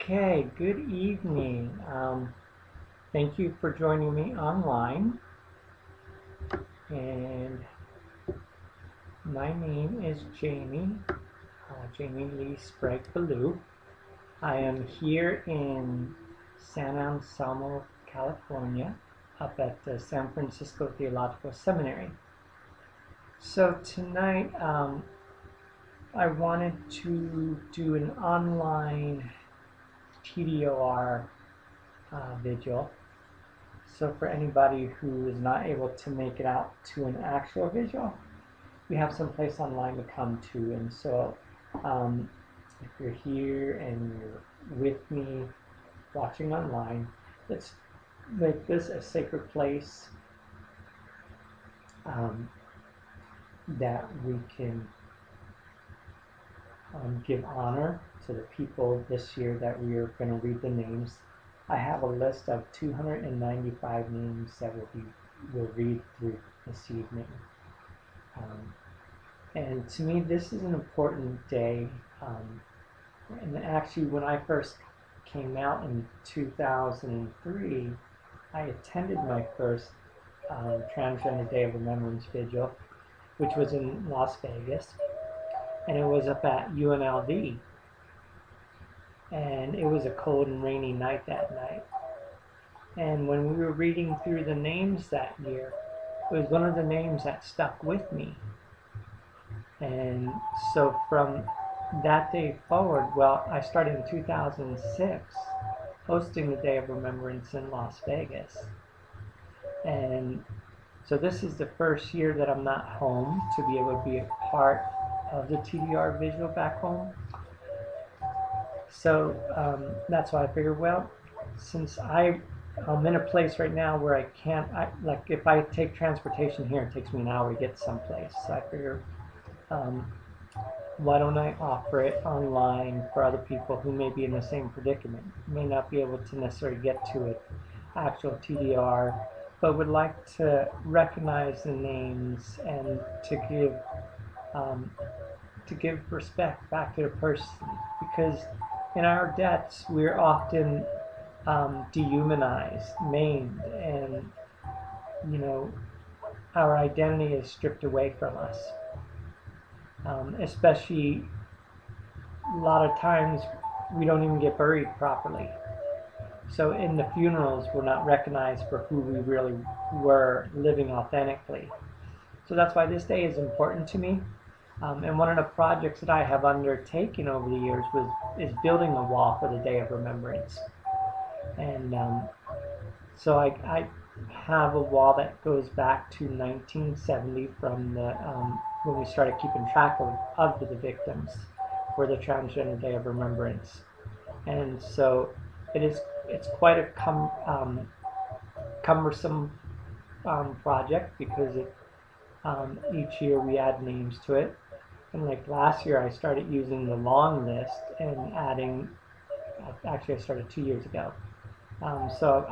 Okay, good evening. Thank you for joining me online. And my name is Jamie, Jamie Lee Sprague Ballou. I am here in San Anselmo, California, up at the San Francisco Theological Seminary. So tonight I wanted to do an online TDOR vigil. So for anybody who is not able to make it out to an actual visual, we have some place online to come to. And so if you're here and you're with me watching online, let's make this a sacred place that we can give honor to the people this year that we are going to read the names. I have a list of 295 names that we'll read through this evening. And to me, this is an important day. And actually, when I first came out in 2003, I attended my first Transgender Day of Remembrance Vigil, which was in Las Vegas. And it was up at UNLV. And it was a cold and rainy night that night. And when we were reading through the names that year, it was one of the names that stuck with me. And so from that day forward, well, I started in 2006 hosting the Day of Remembrance in Las Vegas. And so this is the first year that I'm not home to be able to be a part of the TDR visual back home. So that's why I figured, well, since I'm in a place right now where I can't, like if I take transportation here, it takes me an hour to get someplace. So I figure, why don't I offer it online for other people who may be in the same predicament, may not be able to necessarily get to it, actual TDR, but would like to recognize the names and to give respect back to the person, because in our deaths we're often dehumanized, maimed, and our identity is stripped away from us. Especially a lot of times we don't even get buried properly. So in the funerals, we're not recognized for who we really were living authentically. So that's why this day is important to me. And one of the projects that I have undertaken over the years is building a wall for the Day of Remembrance. And so I have a wall that goes back to 1970 from the when we started keeping track of the victims for the Transgender Day of Remembrance. And so it's quite a cumbersome project, because each year we add names to it. And like last year, I started using the long list and adding. Actually, I started 2 years ago. So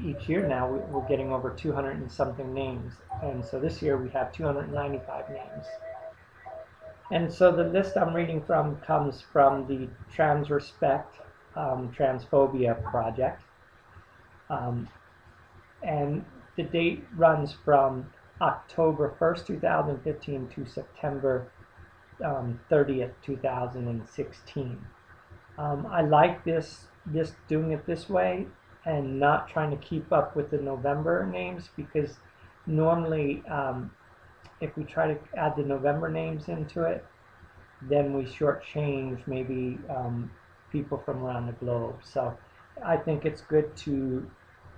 each year now we're getting over 200 and something names, and so this year we have 295 names. And so the list I'm reading from comes from the Transrespect Transphobia project, and the date runs from October 1st, 2015 to September 30th, 2016. I like this doing it this way and not trying to keep up with the November names, because normally if we try to add the November names into it, then we shortchange maybe people from around the globe. So I think it's good to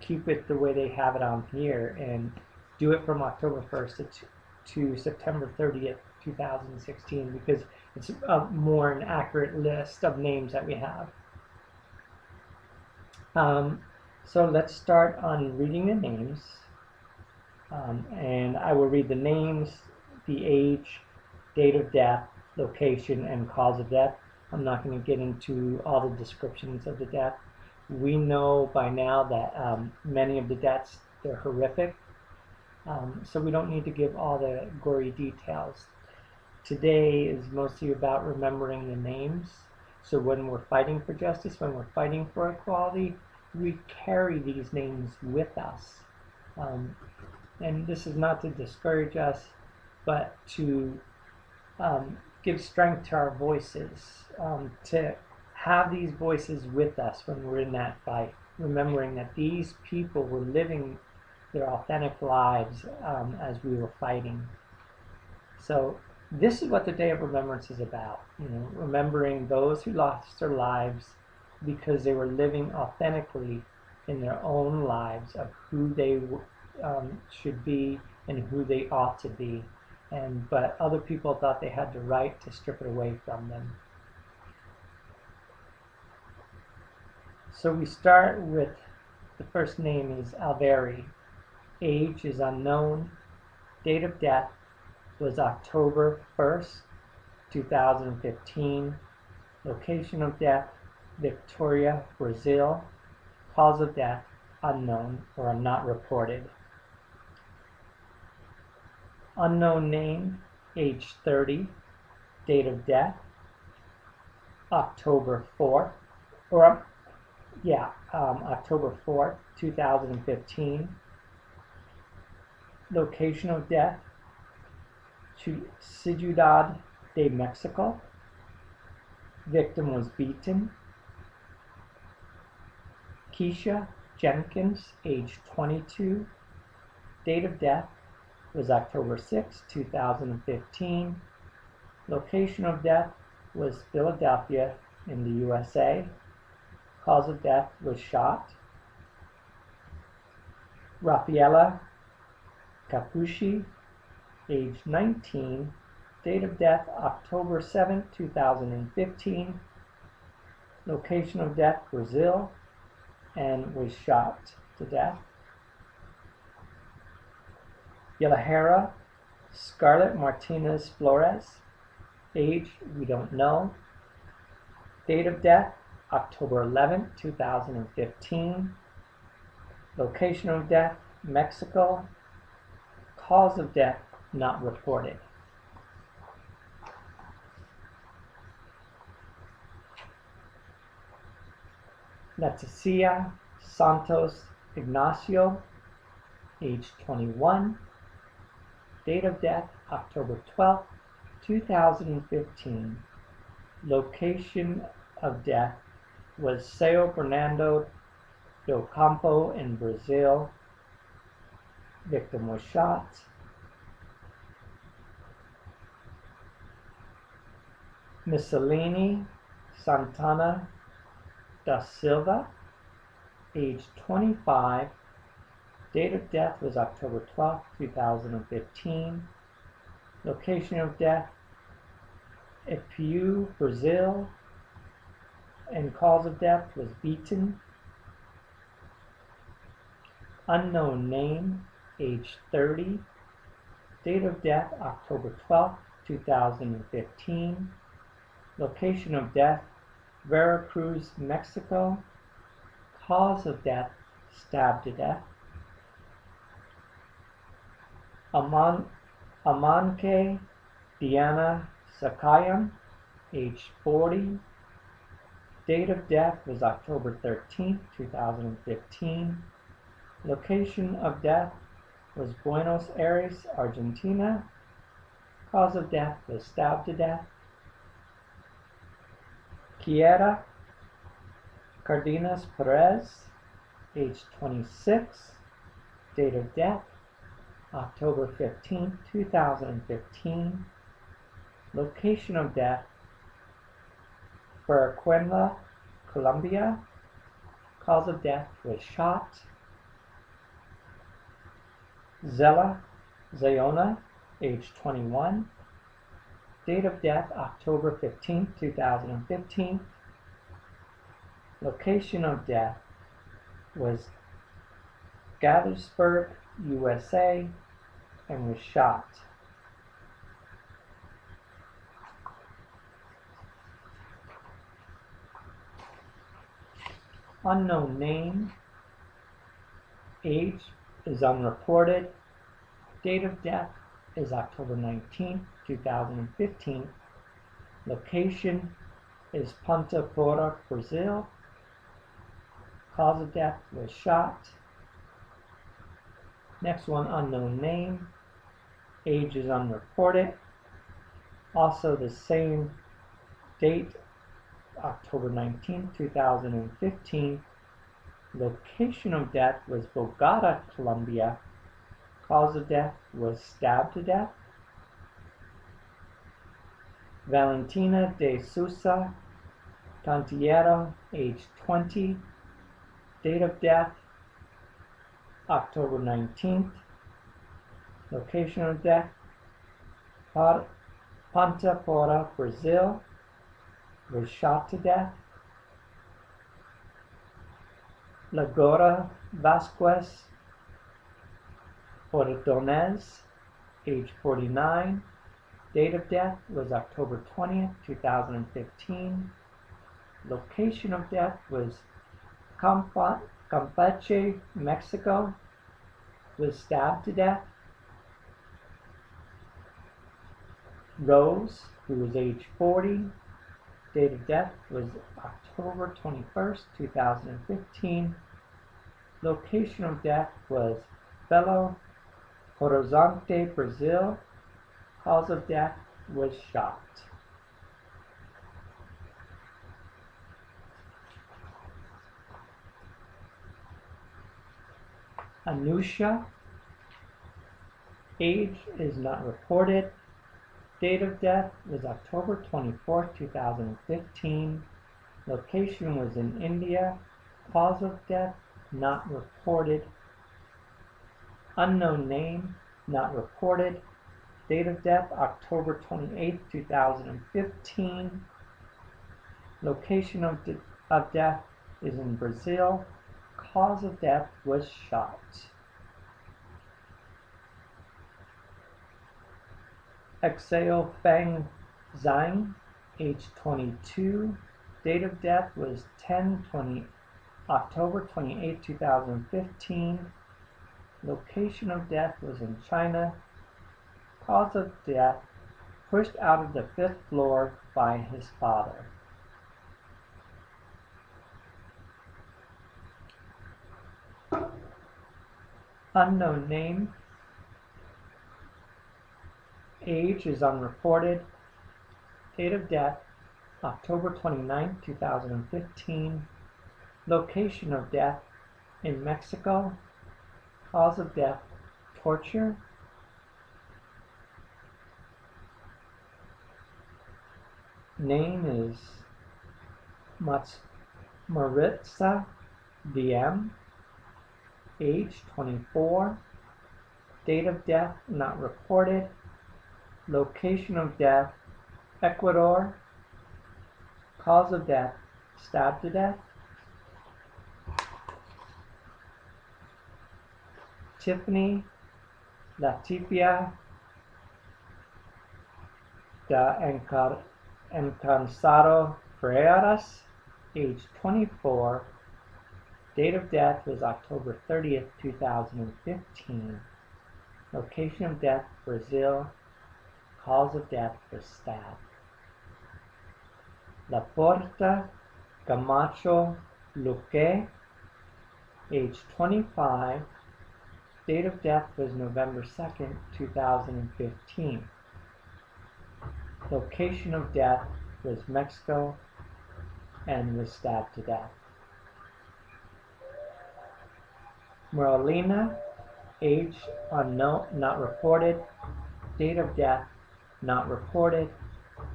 keep it the way they have it on here and do it from October 1st to September 30th, 2016, because it's a more an accurate list of names that we have. So let's start on reading the names, and I will read the names, the age, date of death, location, and cause of death. I'm not going to get into all the descriptions of the death. We know by now that many of the deaths, they're horrific, so we don't need to give all the gory details. Today is mostly about remembering the names. So when we're fighting for justice, when we're fighting for equality, we carry these names with us. And this is not to discourage us, but to give strength to our voices, to have these voices with us when we're in that fight, remembering that these people were living their authentic lives as we were fighting. So this is what the Day of Remembrance is about, remembering those who lost their lives because they were living authentically in their own lives of who they should be and who they ought to be. But other people thought they had the right to strip it away from them. So we start with the first name is Alveri. Age is unknown. Date of death was October 1st, 2015. Location of death, Victoria, Brazil. Cause of death, unknown or not reported. Unknown name, age 30. Date of death, October 4th, October 4th, 2015. Location of death, Ciudad de Mexico. Victim was beaten. Keisha Jenkins, age 22. Date of death was October 6, 2015. Location of death was Philadelphia in the USA. Cause of death was shot. Rafaela Capucci, age 19. Date of death October 7, 2015. Location of death Brazil, and was shot to death. Yelahera Scarlett Martinez Flores, age we don't know. Date of death October 11, 2015. Location of death Mexico. Cause of death not reported. Leticia Santos Ignacio, age 21. Date of death October 12, 2015. Location of death was São Bernardo do Campo in Brazil. Victim was shot. Miscellany Santana da Silva, age 25. Date of death was October 12, 2015. Location of death, Ipu, Brazil. And cause of death was beaten. Unknown name, age 30. Date of death, October 12, 2015. Location of death, Veracruz, Mexico. Cause of death, stabbed to death. Amanke Diana Sakayam, age 40. Date of death was October 13, 2015. Location of death was Buenos Aires, Argentina. Cause of death was stabbed to death. Kiera Cardenas Perez, age 26. Date of death October 15, 2015. Location of death Barranquilla, Colombia. Cause of death was shot. Zella Zayona, age 21. Date of death October 15, 2015. Location of death was Gaithersburg, USA, and was shot. Unknown name. Age is unreported. Date of death is October 19, 2015. Location, is Ponta Porta, Brazil. Cause of death was shot. Next one, unknown name. Age is unreported. Also the same date, October 19, 2015. Location of death was Bogota, Colombia. Cause of death was stabbed to death. Valentina de Sousa Cantillero, age 20. Date of death, October 19th. Location of death, Ponta Porta, Brazil. Was shot to death. Lagora Vasquez Ordonez, age 49. Date of death was October 20th, 2015. Location of death was Campeche, Mexico. Was stabbed to death. Rose, who was age 40. Date of death was October 21st, 2015. Location of death was Belo Horizonte, Brazil. Cause of death was shot. Anusha, age is not reported. Date of death was October 24th, 2015. Location was in India. Cause of death not reported. Unknown name not reported. Date of death October 28th, 2015. Location of death is in Brazil. Cause of death was shot. Exeo Feng Zhang, age 22. Date of death was October 28, 2015. Location of death was in China. Cause of death, pushed out of the 5th floor by his father. Unknown name. Age is unreported. Date of death, October 29, 2015. Location of death, in Mexico. Cause of death, torture. Name is Maritza DM. Age 24. Date of death not reported. Location of death, Ecuador. Cause of death, stabbed to death. Tiffany Latifia da Encanzado Ferreras, age 24. Date of death was October 30th, 2015. Location of death, Brazil. Cause of death was stabbed. La Porta Camacho Luque, age 25. Date of death was November 2nd, 2015. Location of death was Mexico and was stabbed to death. Merlina, age unknown, not reported. Date of death not reported.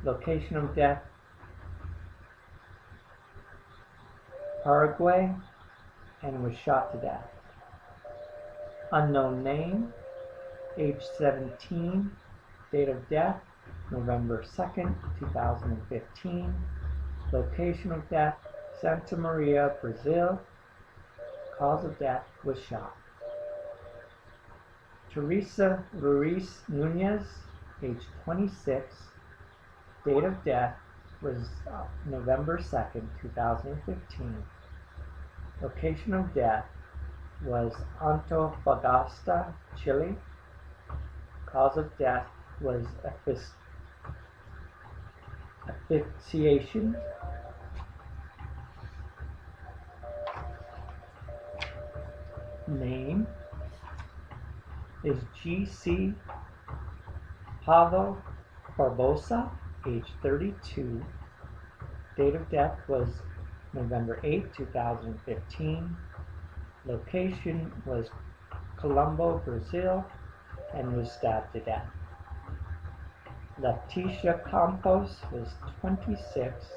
Location of death, Paraguay, and was shot to death. Unknown name, age 17. Date of death, November 2nd, 2015. Location of death, Santa Maria, Brazil. Cause of death was shot. Teresa Ruiz Nunez, age 26. Date of death was November 2nd, 2015. Location of death was Antofagasta, Chile. Cause of death was Asphyxiation. Name is G.C. Pavo Barbosa, age 32. Date of death was November 8, 2015. Location was Colombo, Brazil, and was stabbed to death. Leticia Campos was 26.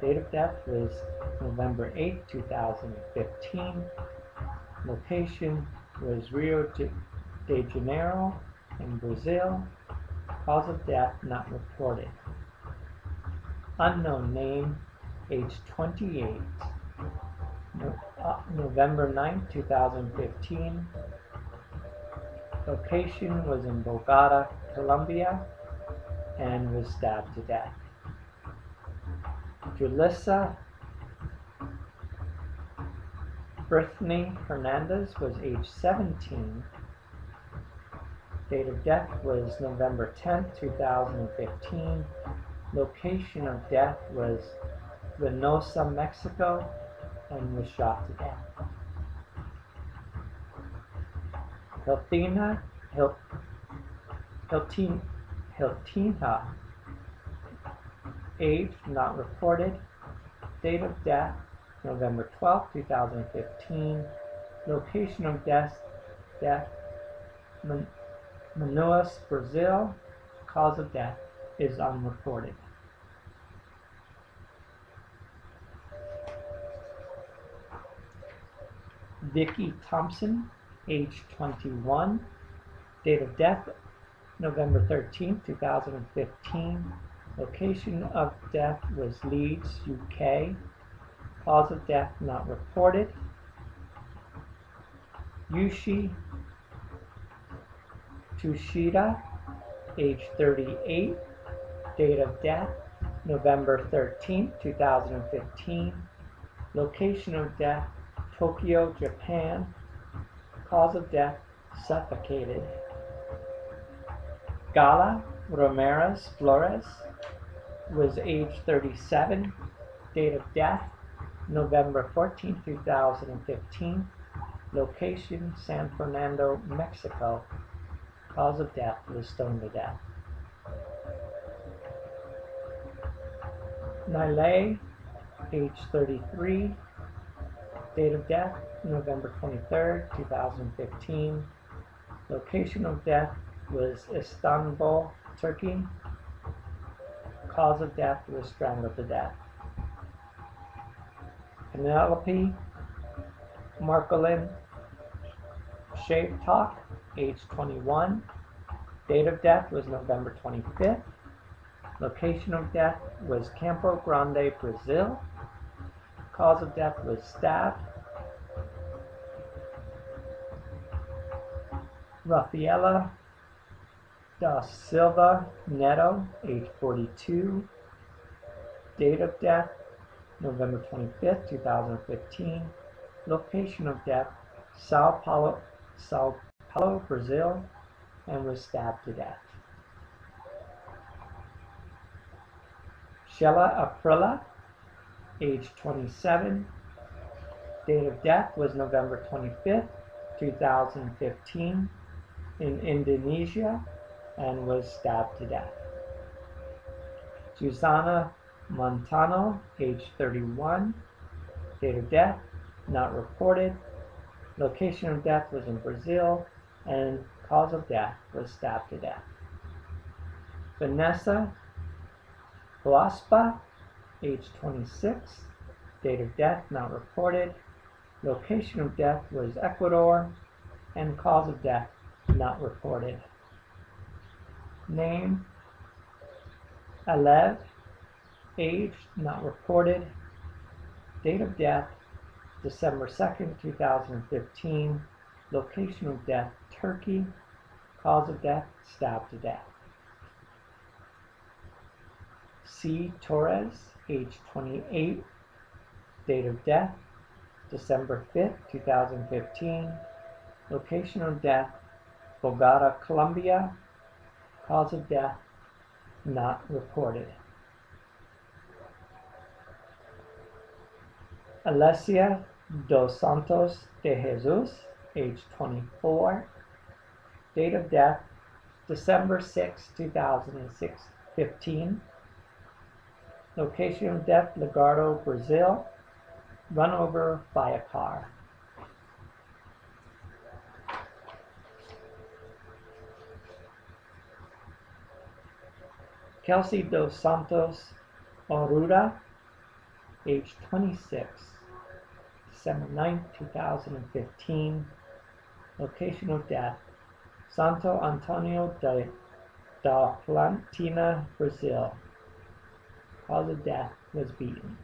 Date of death was November 8, 2015. Location was Rio de Janeiro in Brazil. Cause of death not reported. Unknown name, age 28. November 9, 2015. Location was in Bogota, Colombia, and was stabbed to death. Julissa Brittany Hernandez was age 17. Date of death was November 10, 2015. Location of death was Reynosa, Mexico, and was shot to death. Hiltina, age not reported. Date of death November 12, 2015. Location of death Manaus, Brazil. Cause of death is unreported. Vicky Thompson, age 21. Date of death November 13, 2015. Location of death was Leeds, UK. Cause of death not reported. Yushi Tushida, age 38. Date of death November 13, 2015. Location of death Tokyo, Japan. Cause of death suffocated. Gala Ramirez Flores was age 37. Date of death November 14, 2015. Location San Fernando, Mexico. Cause of death was stoned to death. Nile, age 33. Date of death November 23, 2015. Location of death was Istanbul, Turkey. Cause of death was strangled to death. Penelope Marcolin Shavtalk, age 21. Date of death was November 25th. Location of death was Campo Grande, Brazil. Cause of death was stabbed. Rafaela da Silva Neto, age 42. Date of death November 25th, 2015. Location of death Sao Paulo, Brazil, and was stabbed to death. Sheila Aprila, age 27. Date of death was November 25th, 2015, in Indonesia, and was stabbed to death. Susana Montano, age 31. Date of death not reported. Location of death was in Brazil, and cause of death was stabbed to death. Vanessa Huaspa, age 26. Date of death not reported. Location of death was Ecuador, and cause of death not reported. Name Alev, age not reported. Date of death December 2nd, 2015. Location of death Turkey. Cause of death stabbed to death. C. Torres, age 28. Date of death December 5th, 2015. Location of death Bogota, Colombia. Cause of death not reported. Alessia dos Santos de Jesus, age 24. Date of death, December 6, 2015. Location of death, Lagarto, Brazil. Run over by a car. Kelsey dos Santos Arruda, age 26, December 9, 2015. Location of death, Santo Antonio da Plantina, Brazil. Cause of death was beaten.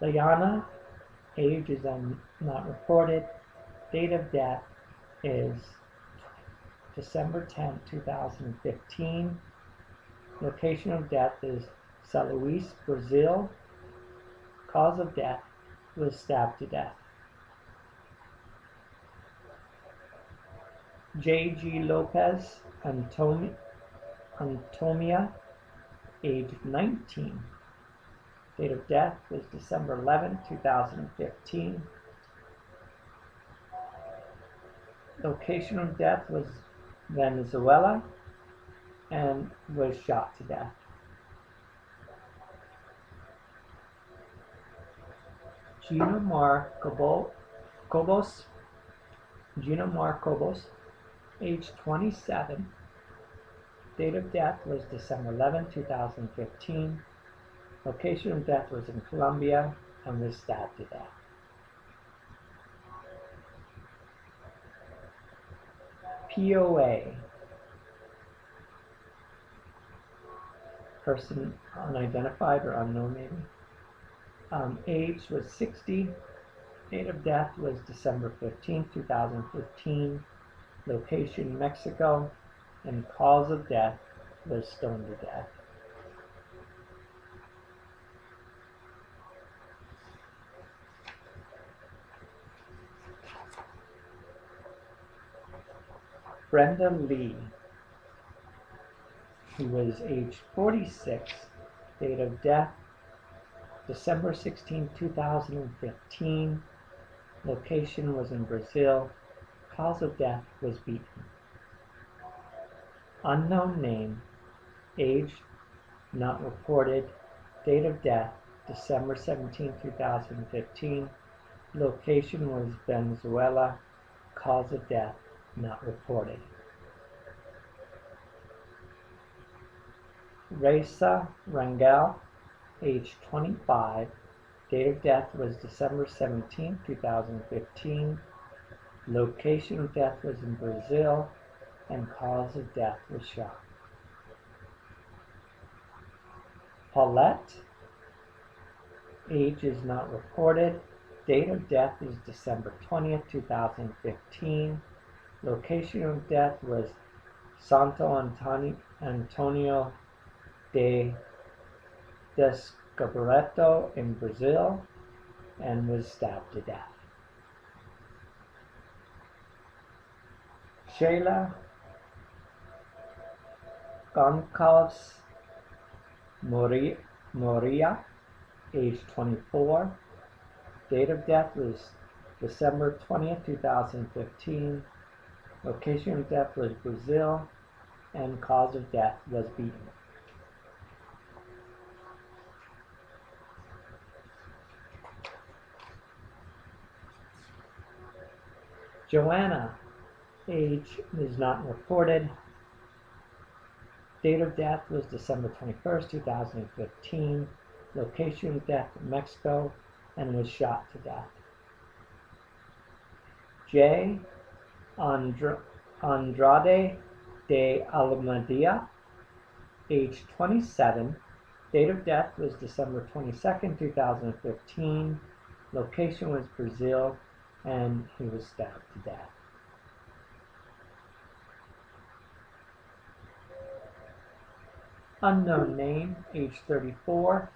Liana, age is not reported. Date of death is December 10, 2015. Location of death is São Luís, Brazil. Cause of death was stabbed to death. J.G. Lopez Antonia, age 19. Date of death was December 11, 2015. Location of death was Venezuela and was shot to death. Gina Mar Cobos, age 27. Date of death was December 11, 2015. Location of death was in Colombia and was stabbed to death. POA, person unidentified or unknown maybe. Age was 60. Date of death was December 15, 2015. Location Mexico, and cause of death was stoned to death. Brenda Lee, who was age 46. Date of death December 16, 2015. Location was in Brazil. Cause of death was beaten. Unknown name. Age not reported. Date of death December 17, 2015. Location was Venezuela. Cause of death not reported. Raisa Rangel, age 25. Date of death was December 17, 2015. Location of death was in Brazil, and cause of death was shock. Paulette, age is not reported. Date of death is December 20th, 2015. Location of death was Santo Antonio de Descoberto in Brazil, and was stabbed to death. Sheila Goncalves Moria, age 24. Date of death was December 20th, 2015. Location of death was Brazil, and cause of death was beaten. Joanna, age is not reported. Date of death was December 21st, 2015. Location of death, Mexico, and was shot to death. J. Andrade de Almeida, age 27. Date of death was December 22nd, 2015. Location was Brazil, and he was stabbed to death. Unknown name, age 34.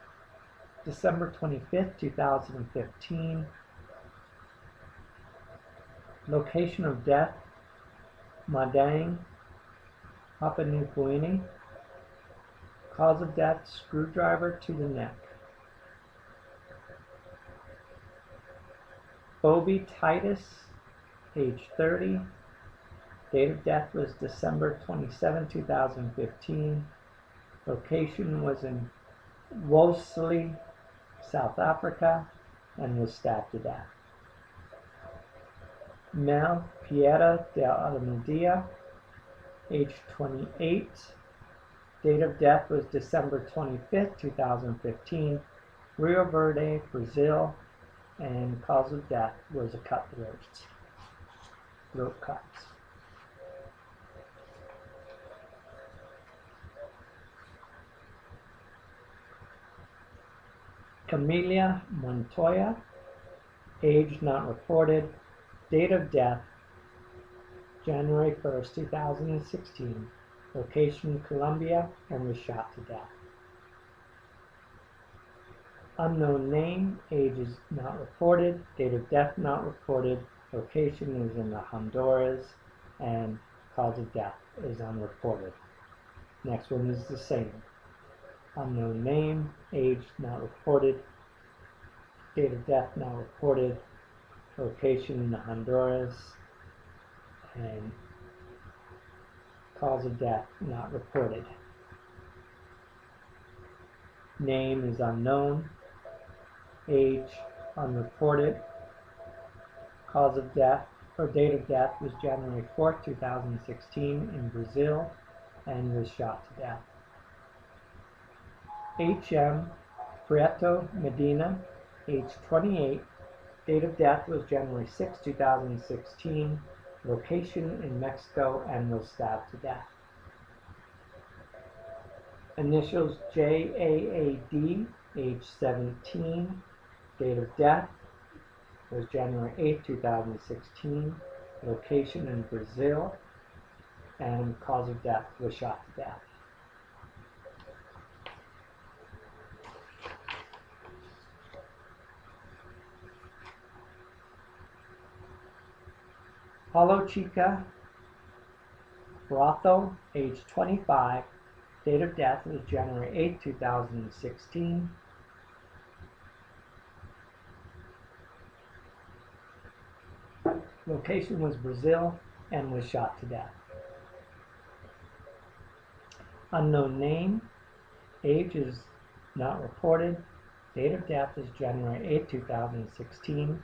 December 25th, 2015. Location of death, Madang, Papua New Guinea. Cause of death, screwdriver to the neck. Bobby Titus, age 30. Date of death was December 27, 2015. Location was in Wolseley, South Africa, and was stabbed to death. Mel Piera de Almeida, age 28. Date of death was December 25, 2015. Rio Verde, Brazil, and cause of death was a cut throat cut. Camelia Montoya, age not reported, date of death January 1st, 2016, location Colombia, and was shot to death. Unknown name, age is not reported, date of death not reported, location is in the Honduras, and cause of death is unreported. Next one is the same. Unknown name, age not reported, date of death not reported, location in the Honduras, and cause of death not reported. Name is unknown, age unreported, cause of death or date of death was January 4th, 2016 in Brazil, and was shot to death. H.M. Prieto Medina, age 28, date of death was January 6, 2016, location in Mexico, and was stabbed to death. Initials J.A.A.D., age 17, date of death was January 8, 2016, location in Brazil, and cause of death was shot to death. Paulo Chica Brato, age 25, date of death was January 8, 2016. Location was Brazil, and was shot to death. Unknown name, age is not reported, date of death is January 8, 2016.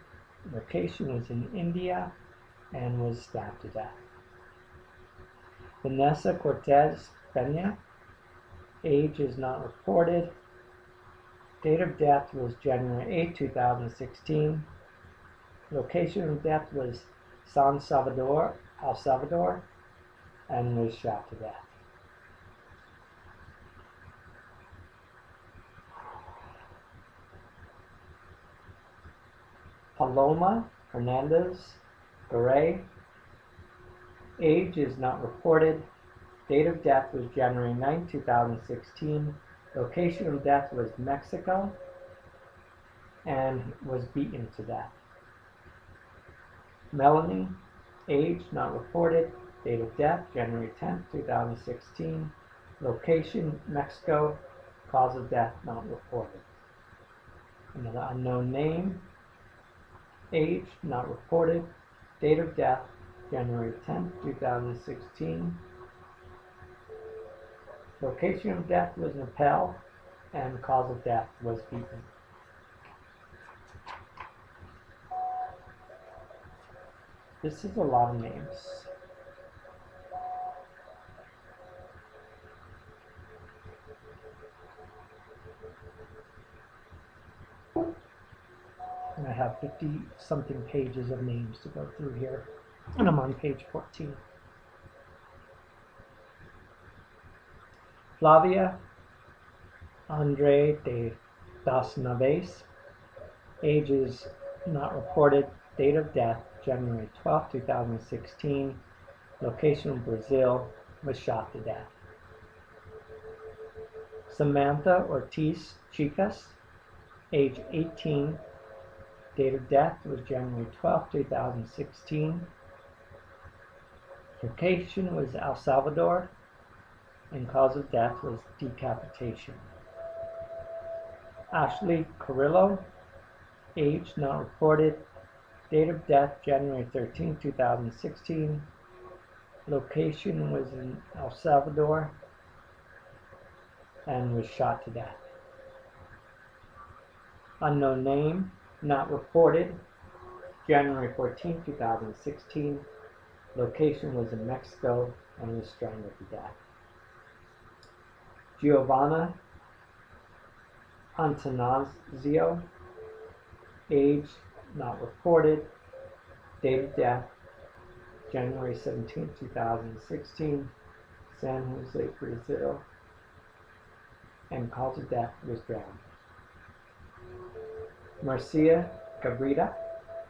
Location was in India, and was stabbed to death. Vanessa Cortez Pena, age is not reported, date of death was January 8, 2016. Location of death was San Salvador, El Salvador, and was shot to death. Paloma Hernandez Garay, age is not reported, date of death was January 9, 2016, location of death was Mexico, and was beaten to death. Melanie, age not reported, date of death January 10, 2016, location Mexico, cause of death not reported. Another unknown name, age not reported, date of death January 10, 2016, location of death was Nepal, and cause of death was beaten. This is a lot of names. And I have 50 something pages of names to go through here. And I'm on page 14. Flavia Andre de das Naves, age is not reported, date of death January 12, 2016, location Brazil, was shot to death. Samantha Ortiz Chicas, age 18, date of death was January 12, 2016, location was El Salvador, and cause of death was decapitation. Ashley Carrillo, age not reported, Date of death, January 13, 2016. Location was in El Salvador and was shot to death. Unknown name, not reported, January 14, 2016. Location was in Mexico and was strangled to death. Giovanna Antanasio, age not reported, date of death, January 17, 2016, San Jose, Brazil, and cause of death was drowned. Marcia Cabrita,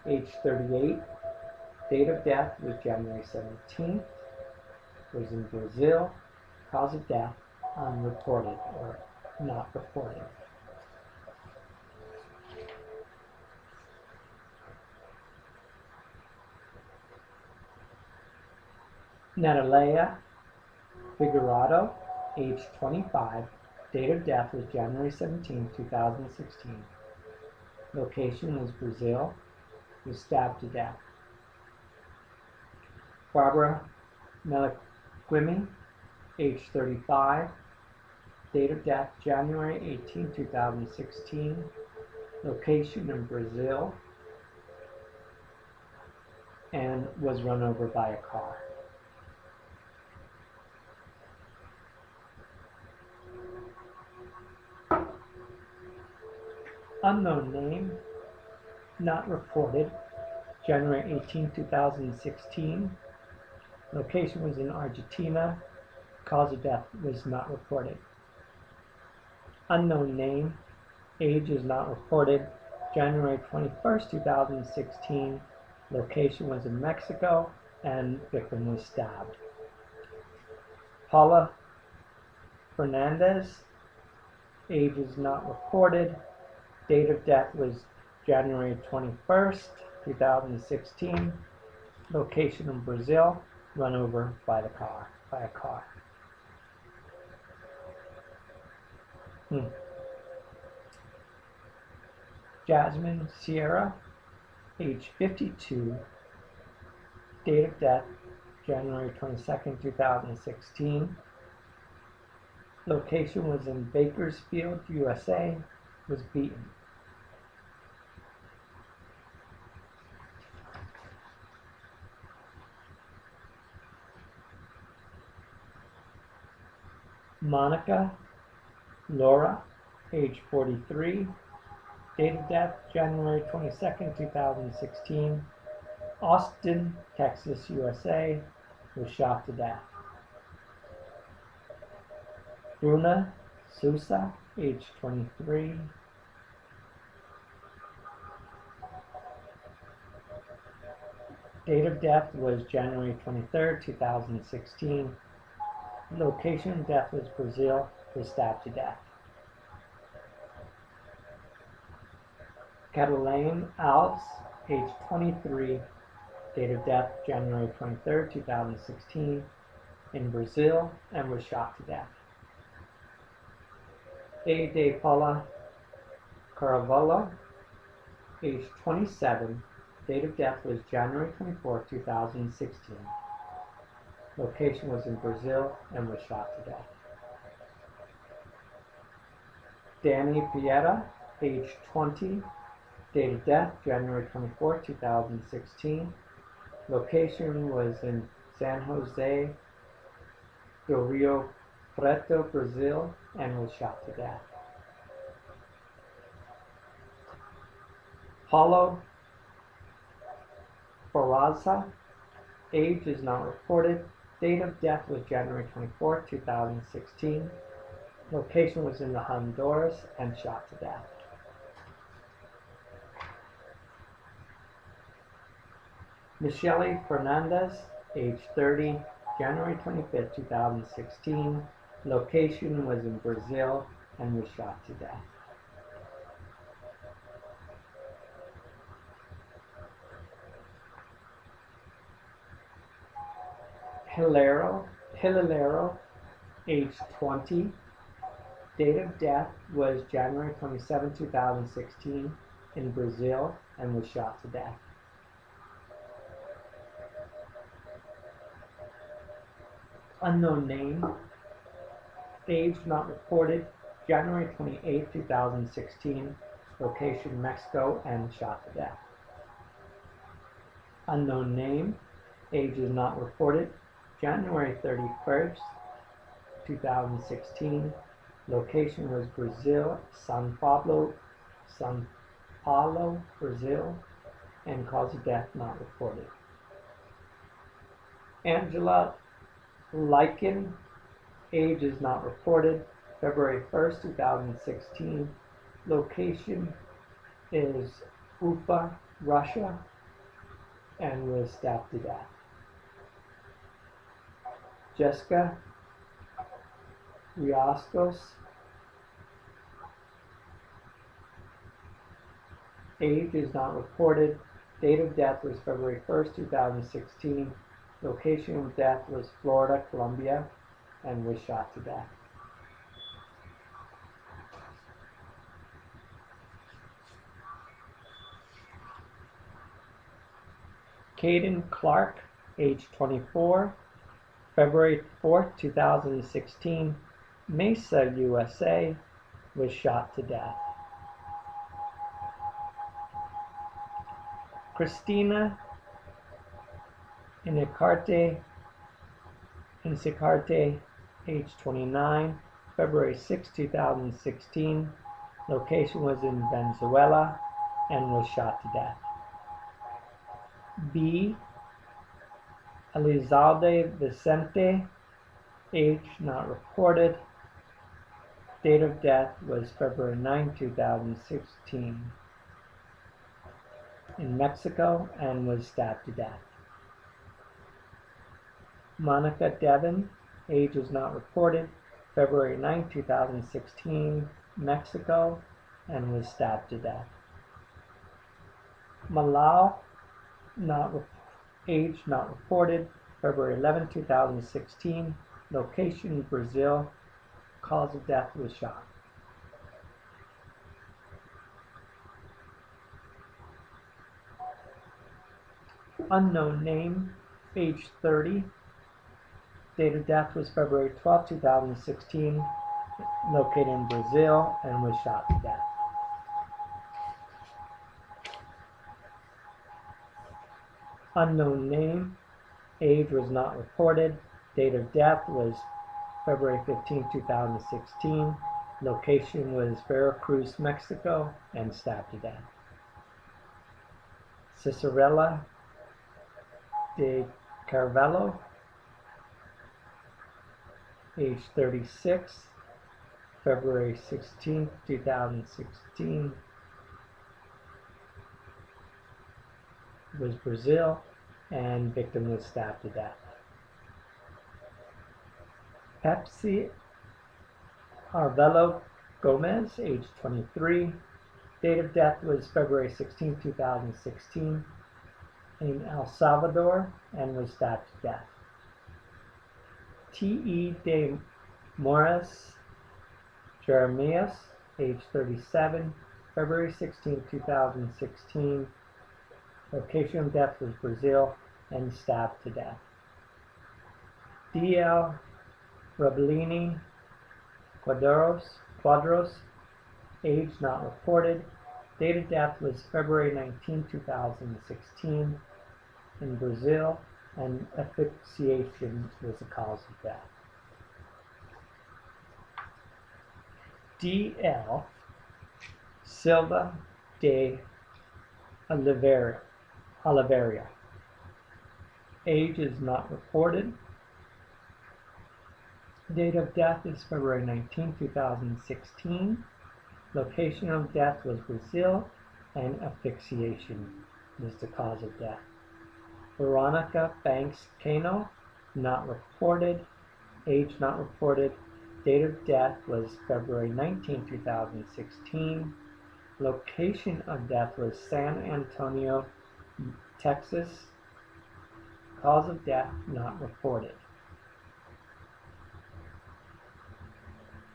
age 38, date of death was January 17th, was in Brazil, cause of death unreported or not reported. Natalia Figueroa, age 25, date of death was January 17, 2016. Location was Brazil, was stabbed to death. Barbara Melaquimi, age 35, date of death January 18, 2016. Location in Brazil, and was run over by a car. Unknown name, not reported, January 18, 2016. Location was in Argentina. Cause of death was not reported. Unknown name, age is not reported, January 21st, 2016. Location was in Mexico and victim was stabbed. Paula Fernandez, age is not reported, date of death was January 21st, 2016. Location in Brazil, run over by a car. Jasmine Sierra, age 52, date of death January 22nd, 2016. Location was in Bakersfield, USA, was beaten. Monica Laura, age 43, date of death January 22nd, 2016. Austin, Texas, USA, was shot to death. Bruna Sousa, age 23. Date of death was January 23rd, 2016. Location of death was Brazil, was stabbed to death. Catalane Alves, age 23. Date of death January 23rd, 2016. In Brazil, and was shot to death. A. De Paula Caravallo, age 27, date of death was January 24, 2016. Location was in Brazil and was shot to death. Danny Pieta, age 20, date of death January 24, 2016. Location was in San Jose do Rio Preto, Brazil, and was shot to death. Paulo Barraza, age is not reported. Date of death was January 24, 2016. Location was in the Honduras and shot to death. Michelle Fernandez, age 30, January 25, 2016. Location was in Brazil and was shot to death. Hilaro, age 20. Date of death was January 27, 2016 in Brazil and was shot to death. Unknown name. Age not reported. January 28, 2016. Location Mexico and shot to death. Unknown name. Age is not reported. January 31st, 2016. Location was Brazil, São Paulo, Brazil, and cause of death not reported. Angela Lykin, age is not reported. February 1st, 2016. Location is Ufa, Russia, and was stabbed to death. Jessica Riascos, age is not reported. Date of death was February 1st, 2016. Location of death was Florida, Colombia, and was shot to death. Caden Clark, age 24, February 4th, 2016, Mesa, USA, was shot to death. Christina Incarte, age 29, February 6, 2016. Location was in Venezuela and was shot to death. B. Elizalde Vicente, age not reported. Date of death was February 9, 2016, in Mexico and was stabbed to death. Monica Devon, age is not reported. February 9, 2016, Mexico, and was stabbed to death. Malau, age not reported. February 11, 2016, location Brazil, cause of death was shock. Unknown name, age 30. Date of death was February 12, 2016, located in Brazil, and was shot to death. Unknown name, age was not reported. Date of death was February 15, 2016. Location was Veracruz, Mexico, and stabbed to death. Cicerella de Carvalho, age 36, February 16, 2016, was Brazil, and victim was stabbed to death. Pepsi Arvelo Gomez, age 23, date of death was February 16, 2016, in El Salvador, and was stabbed to death. T.E. de Moraes Jeremias, age 37, February 16, 2016. Location of death was Brazil, and stabbed to death. D.L. Rabellini Quadros, age not reported. Date of death was February 19, 2016, in Brazil, and asphyxiation was the cause of death. D.L. Silva de Oliveira, age is not reported. Date of death is February 19, 2016. Location of death was Brazil, and asphyxiation was the cause of death. Veronica Banks Cano, not reported. Age not reported. Date of death was February 19, 2016. Location of death was San Antonio, Texas. Cause of death not reported.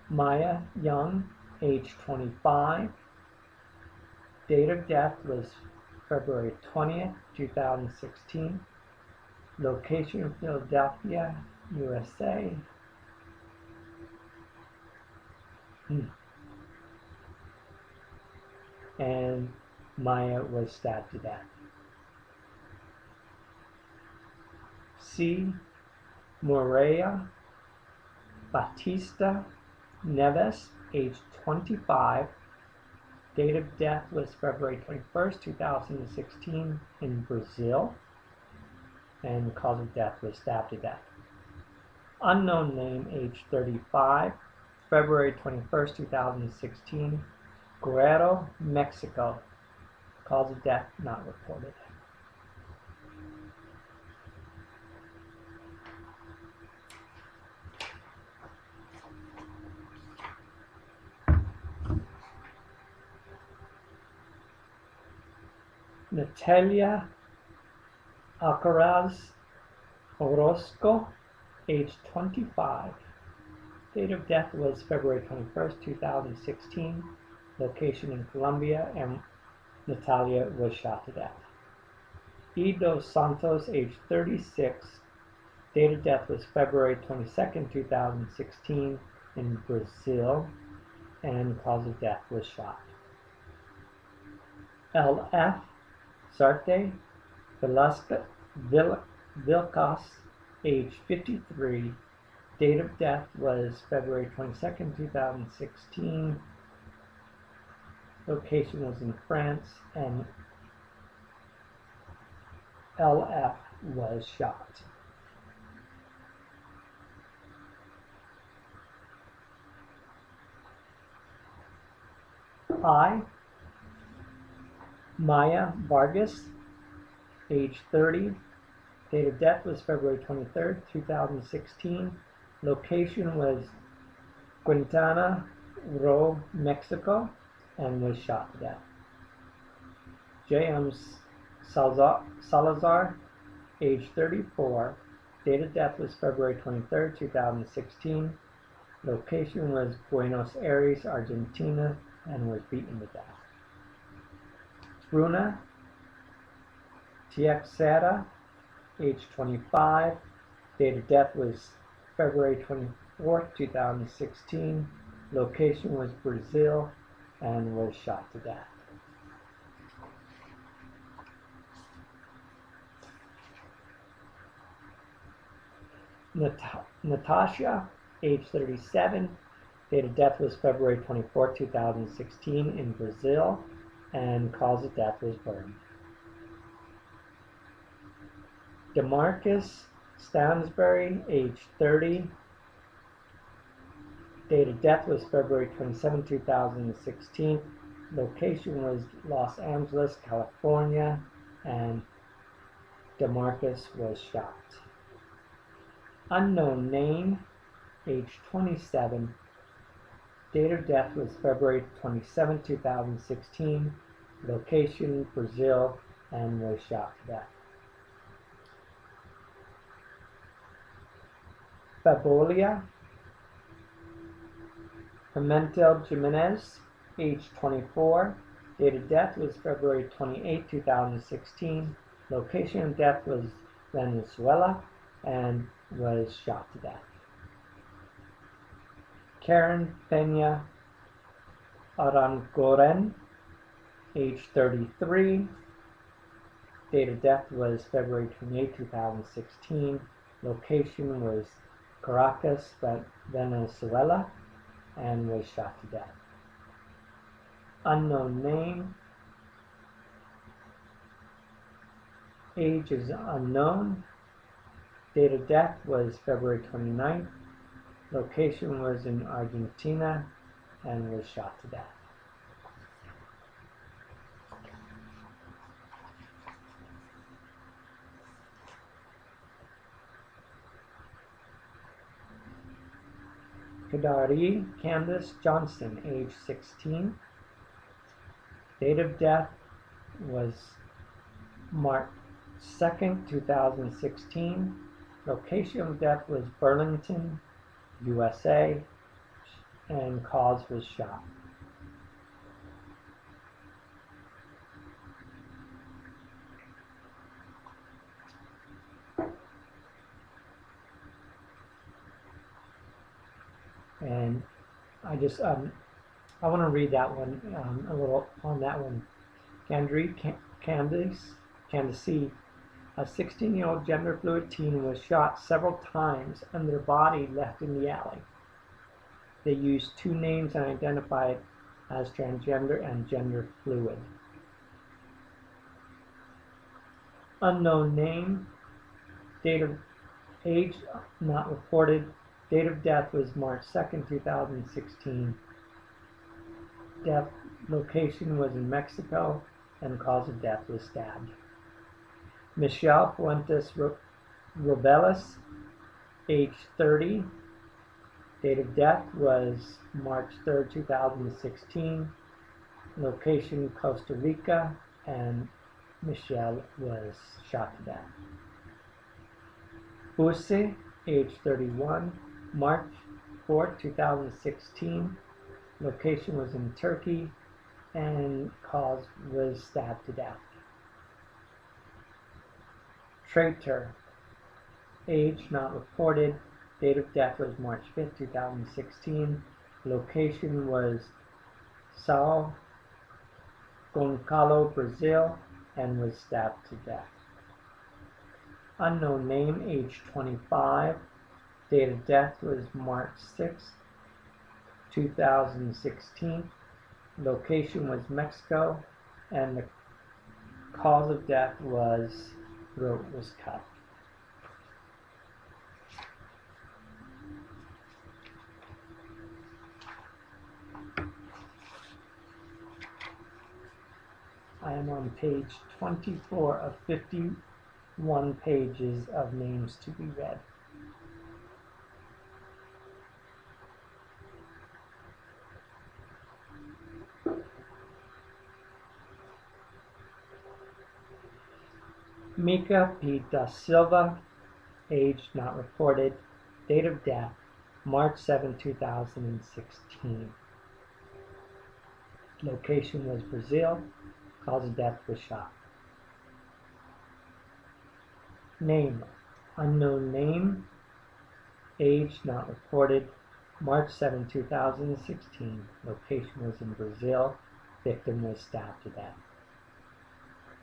Maya Young, age 25. Date of death was February 20th, 2016. Location Philadelphia, USA. And Maya was stabbed to death. C. Moreira Batista Neves, age 25. Date of death was February 21st, 2016 in Brazil. And cause of death was stabbed to death. Unknown name, age 35. February 21st, 2016. Guerrero, Mexico. Cause of death not reported. Natalia Alcaraz Orozco, age 25. Date of death was February 21st, 2016. Location in Colombia, and Natalia was shot to death. E. Dos Santos, age 36. Date of death was February 22nd, 2016 in Brazil, and cause of death was shot. L.F. Sarte Vilcas, age 53. Date of death was February 22nd, 2016. Location was in France, and LF was shot. I. Maya Vargas, age 30. Date of death was February 23rd, 2016. Location was Quintana Roo, Mexico, and was shot to death. J.M. Salazar, age 34. Date of death was February 23rd, 2016. Location was Buenos Aires, Argentina, and was beaten to death. Bruna Teixeira, age 25. Date of death was February 24th, 2016. Location was Brazil, and was shot to death. Natasha, age 37. Date of death was February 24th, 2016 in Brazil, and cause of death was burn. DeMarcus Stansbury, age 30. Date of death was February 27, 2016. Location was Los Angeles, California, and DeMarcus was shot. Unknown name, age 27. Date of death was February 27, 2016. Location, Brazil, and was shot to death. Fabolia Pimentel Jimenez, age 24. Date of death was February 28, 2016. Location of death was Venezuela, and was shot to death. Karen Peña Arangoren, age 33. Date of death was February 28, 2016. Location was Caracas, Venezuela, and was shot to death. Unknown name. Age is unknown. Date of death was February 29th. Location was in Argentina, and was shot to death. Kadari Candace Johnson, age 16. Date of death was March 2nd, 2016. Location of death was Burlington, USA, and cause was shot. And I just I want to read that one a little on that one. Candace, a 16-year-old gender-fluid teen, was shot several times and their body left in the alley. They used two names and identified as transgender and gender-fluid. Unknown name, date of age not reported, date of death was March 2nd, 2016. Death location was in Mexico and cause of death was stabbed. Michelle Fuentes Robeles, age 30. Date of death was March 3rd, 2016. Location Costa Rica, and Michelle was shot to death. Buse, age 31. March 4th, 2016. Location was in Turkey, and cause was stabbed to death. Traitor, age not reported, date of death was March 5th, 2016. Location was Sao Gonçalo, Brazil, and was stabbed to death. Unknown name, age 25, date of death was March 6th, 2016. Location was Mexico, and the cause of death was throat was cut. I am on page 24 of 51 pages of names to be read. Mika P. da Silva, age not reported, date of death March 7, 2016. Location was Brazil, cause of death was shock. Name, unknown name, age not reported, March 7, 2016. Location was in Brazil, victim was stabbed to death.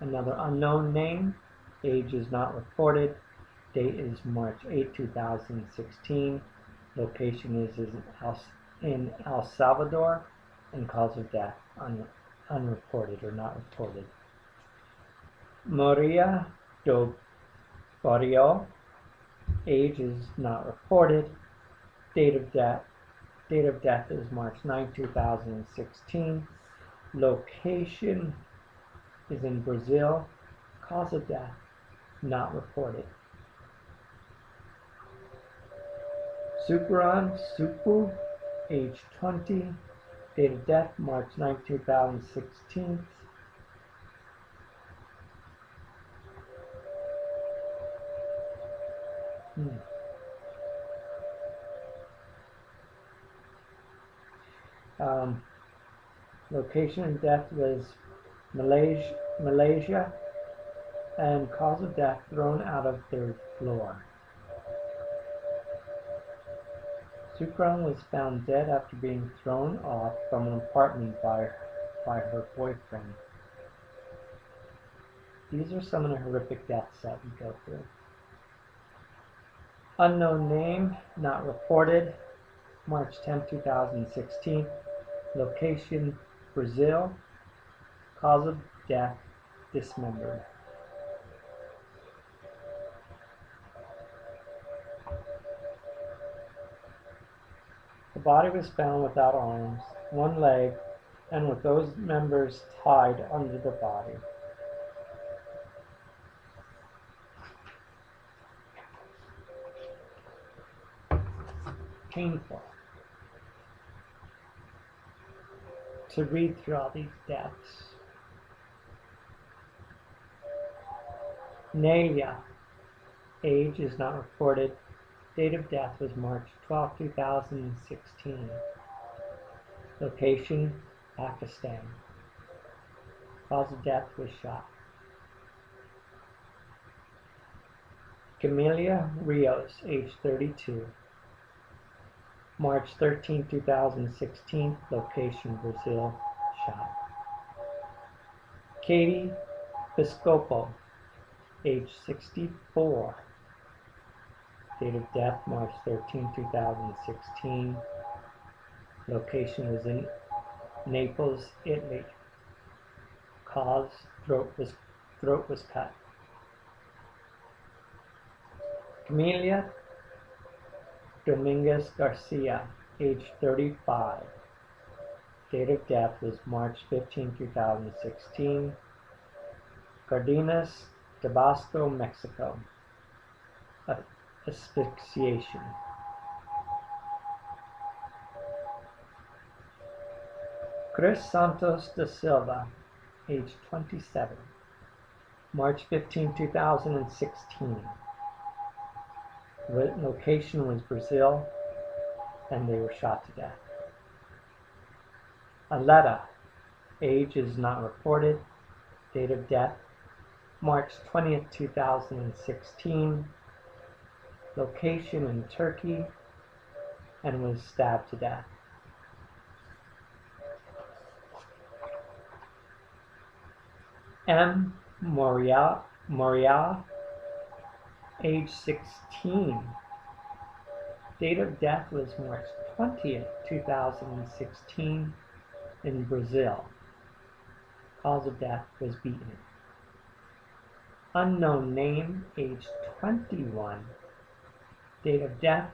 Another unknown name, age is not reported, date is March 8, 2016. Location is in El Salvador, and cause of death unreported or not reported. Maria do Barrio, age is not reported, date of death is March 9, 2016. Location is in Brazil, cause of death not reported. Sukuran Supu, age 20, date of death March 9, 2016. Location of death was Malaysia, and cause of death thrown out of third floor. Sukran was found dead after being thrown off from an apartment by her boyfriend. These are some of the horrific deaths that we go through. Unknown name, not reported, March 10, 2016. Location, Brazil. Cause of death, dismembered. The body was found without arms, one leg, and with those members tied under the body. Painful to read through all these deaths. Nelia, age is not reported. Date of death was March 12, 2016. Location, Pakistan. Cause of death was shock. Camelia Rios, age 32. March 13, 2016, location Brazil, shot. Katie Piscopo, age 64. Date of death, March 13, 2016. Location was in Naples, Italy. Cause, throat was cut. Camelia Dominguez Garcia, age 35. Date of death was March 15, 2016. Cardenas, Tabasco, Mexico. Asphyxiation. Chris Santos da Silva, age 27. March 15, 2016. Location was Brazil, and they were shot to death. Aletta, age is not reported. Date of death, March 20th, 2016. Location in Turkey, and was stabbed to death. M. Moria, age 16. Date of death was March 20th, 2016 in Brazil. Cause of death was beaten. Unknown name, age 21. Date of death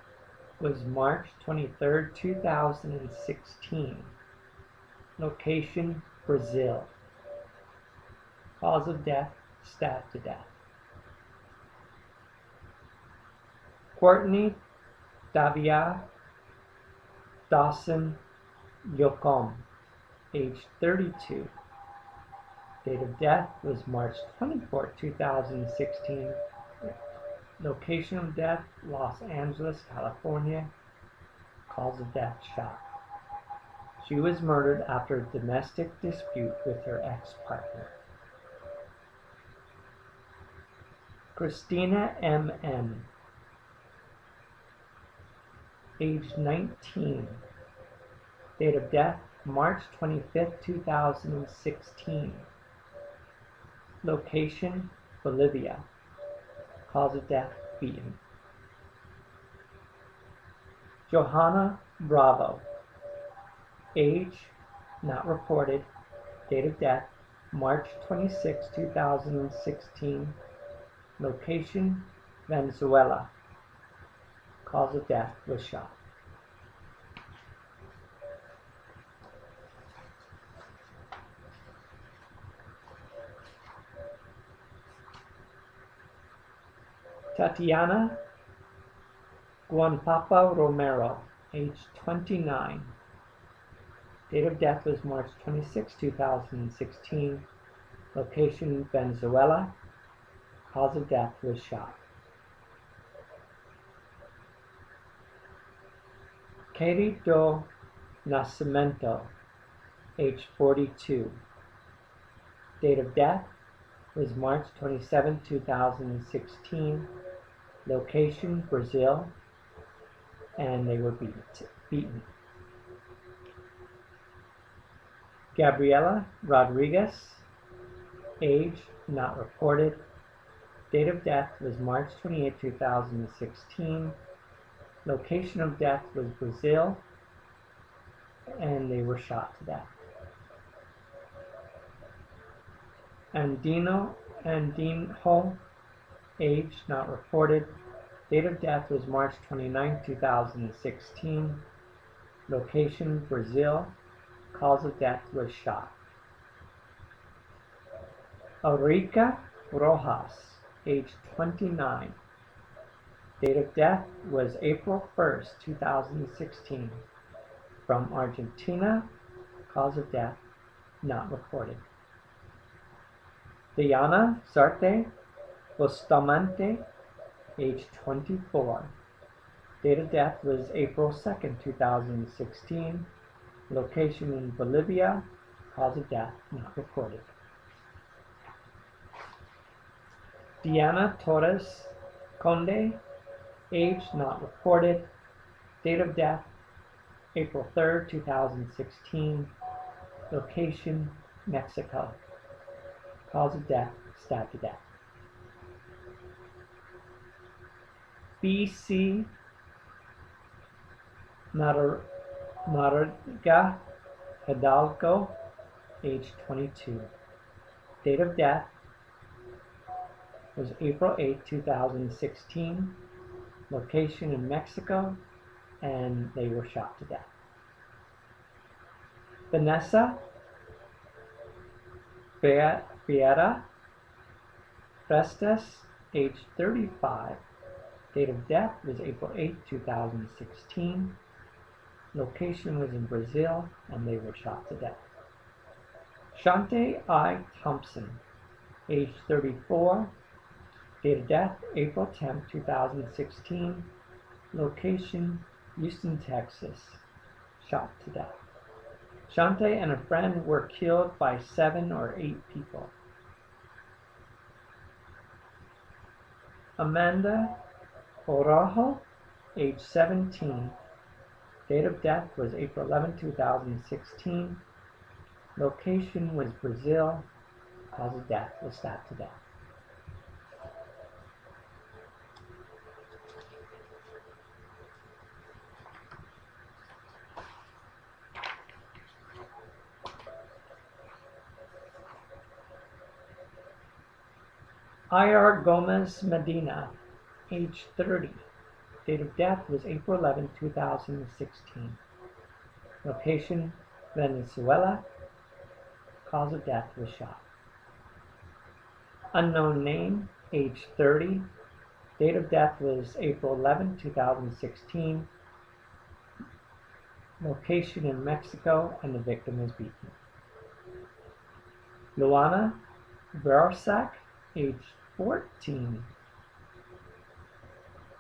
was March 23rd, 2016. Location, Brazil. Cause of death, stabbed to death. Courtney Davia Dawson Yocom, age 32. Date of death was March 24, 2016. Location of death, Los Angeles, California. Cause of death, shock. She was murdered after a domestic dispute with her ex-partner. Christina M.M., age 19. Date of death, March 25, 2016. Location, Bolivia. Cause of death, beaten. Johanna Bravo, age not reported. Date of death, March 26, 2016. Location, Venezuela. Cause of death was shot. Tatiana Guanpapa Romero, age 29. Date of death was March 26, 2016. Location, Venezuela. Cause of death was shot. Katie do Nascimento, age 42. Date of death was March 27, 2016. Location, Brazil, and they were beaten. Gabriela Rodriguez, age not reported. Date of death was March 28, 2016. Location of death was Brazil, and they were shot to death. Andinho, age not reported. Date of death was March 29, 2016. Location, Brazil. Cause of death was shot. Ulrica Rojas, age 29. Date of death was April 1st, 2016. From Argentina. Cause of death not reported. Diana Sarte Bustamante, age 24. Date of death was April 2nd, 2016. Location in Bolivia. Cause of death not reported. Diana Torres Conde, age not reported. Date of death April 3rd, 2016. Location, Mexico. Cause of death, stabbed to death. BC Marga Hidalgo, age 22. Date of death was April 8, 2016. Location in Mexico, and they were shot to death. Vanessa Vieira Prestes, age 35. Date of death was April 8, 2016. Location was in Brazil, and they were shot to death. Shante I. Thompson, age 34. Date of death, April 10, 2016. Location, Houston, Texas. Shot to death. Shante and a friend were killed by 7 or 8 people. Amanda Orojo, age 17. Date of death was April 11, 2016. Location was Brazil. Cause of death was stabbed to death. Ir Gomez Medina, age 30. Date of death was April 11, 2016. Location, Venezuela. Cause of death was shot. Unknown name, age 30. Date of death was April 11, 2016. Location in Mexico, and the victim was beaten. Luana Versak, age 14.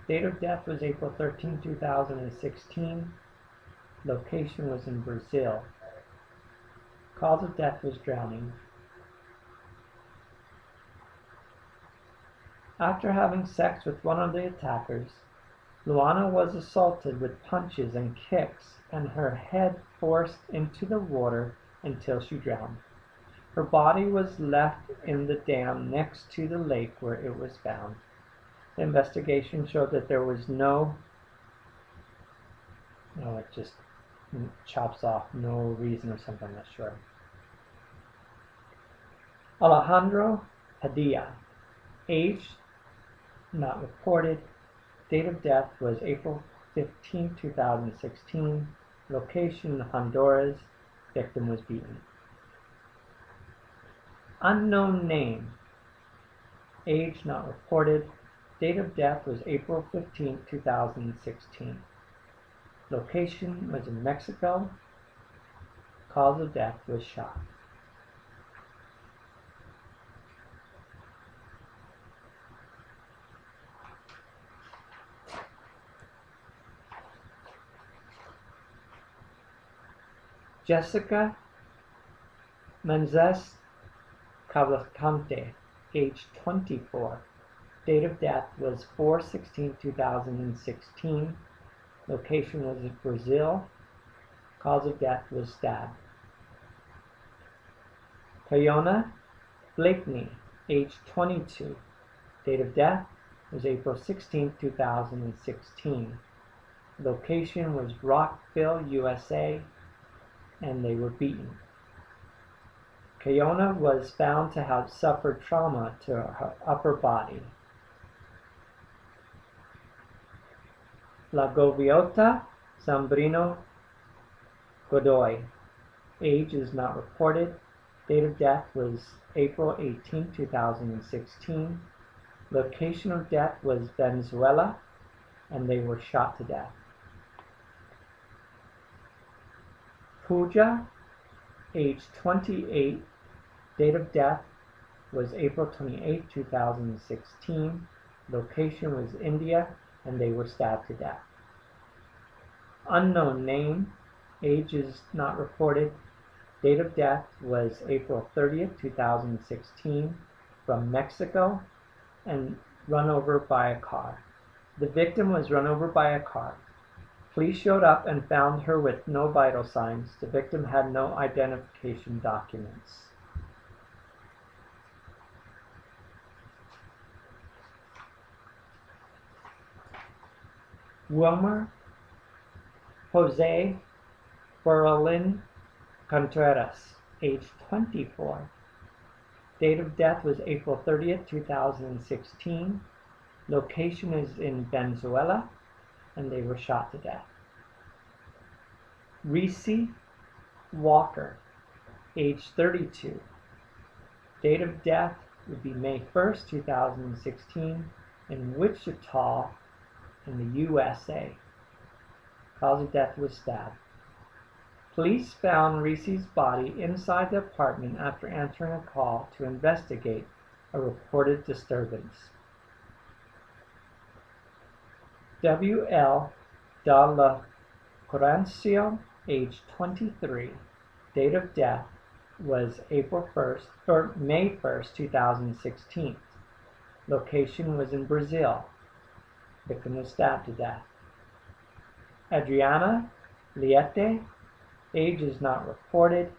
Date of death was April 13, 2016. Location was in Brazil. Cause of death was drowning. After having sex with one of the attackers, Luana was assaulted with punches and kicks and her head forced into the water until she drowned. Her body was left in the dam next to the lake where it was found. The investigation showed that there was it just chops off, no reason or something, I'm not sure. Alejandro Padilla, age not reported. Date of death was April 15, 2016. Location, Honduras. Victim was beaten. Unknown name. Age not reported. Date of death was April 15, 2016. Location was in Mexico. Cause of death was shock. Jessica Menzies Cavalcante, age 24. Date of death was 4/16/2016. Location was in Brazil. Cause of death was stabbed. Kayona Blakeney, age 22. Date of death was April 16, 2016. Location was Rockville, USA, and they were beaten. Kayona was found to have suffered trauma to her upper body. La Goviota Zambrino Godoy, age is not reported. Date of death was April 18, 2016. Location of death was Venezuela, and they were shot to death. Pooja, age 28. Date of death was April 28, 2016. Location was India, and they were stabbed to death. Unknown name. Age is not reported. Date of death was April 30th, 2016, from Mexico, and run over by a car. The victim was run over by a car. Police showed up and found her with no vital signs. The victim had no identification documents. Wilmer Jose Berlin Contreras, age 24. Date of death was April 30th, 2016. Location is in Venezuela, and they were shot to death. Reese Walker, age 32. Date of death would be May 1st, 2016, in Wichita, in the USA. Cause of death was stabbed. Police found Reese's body inside the apartment after answering a call to investigate a reported disturbance. W.L. de la Corancio, age 23. Date of death was May 1st, 2016. Location was in Brazil. Victim was stabbed to death. Adriana Liete, age is not reported.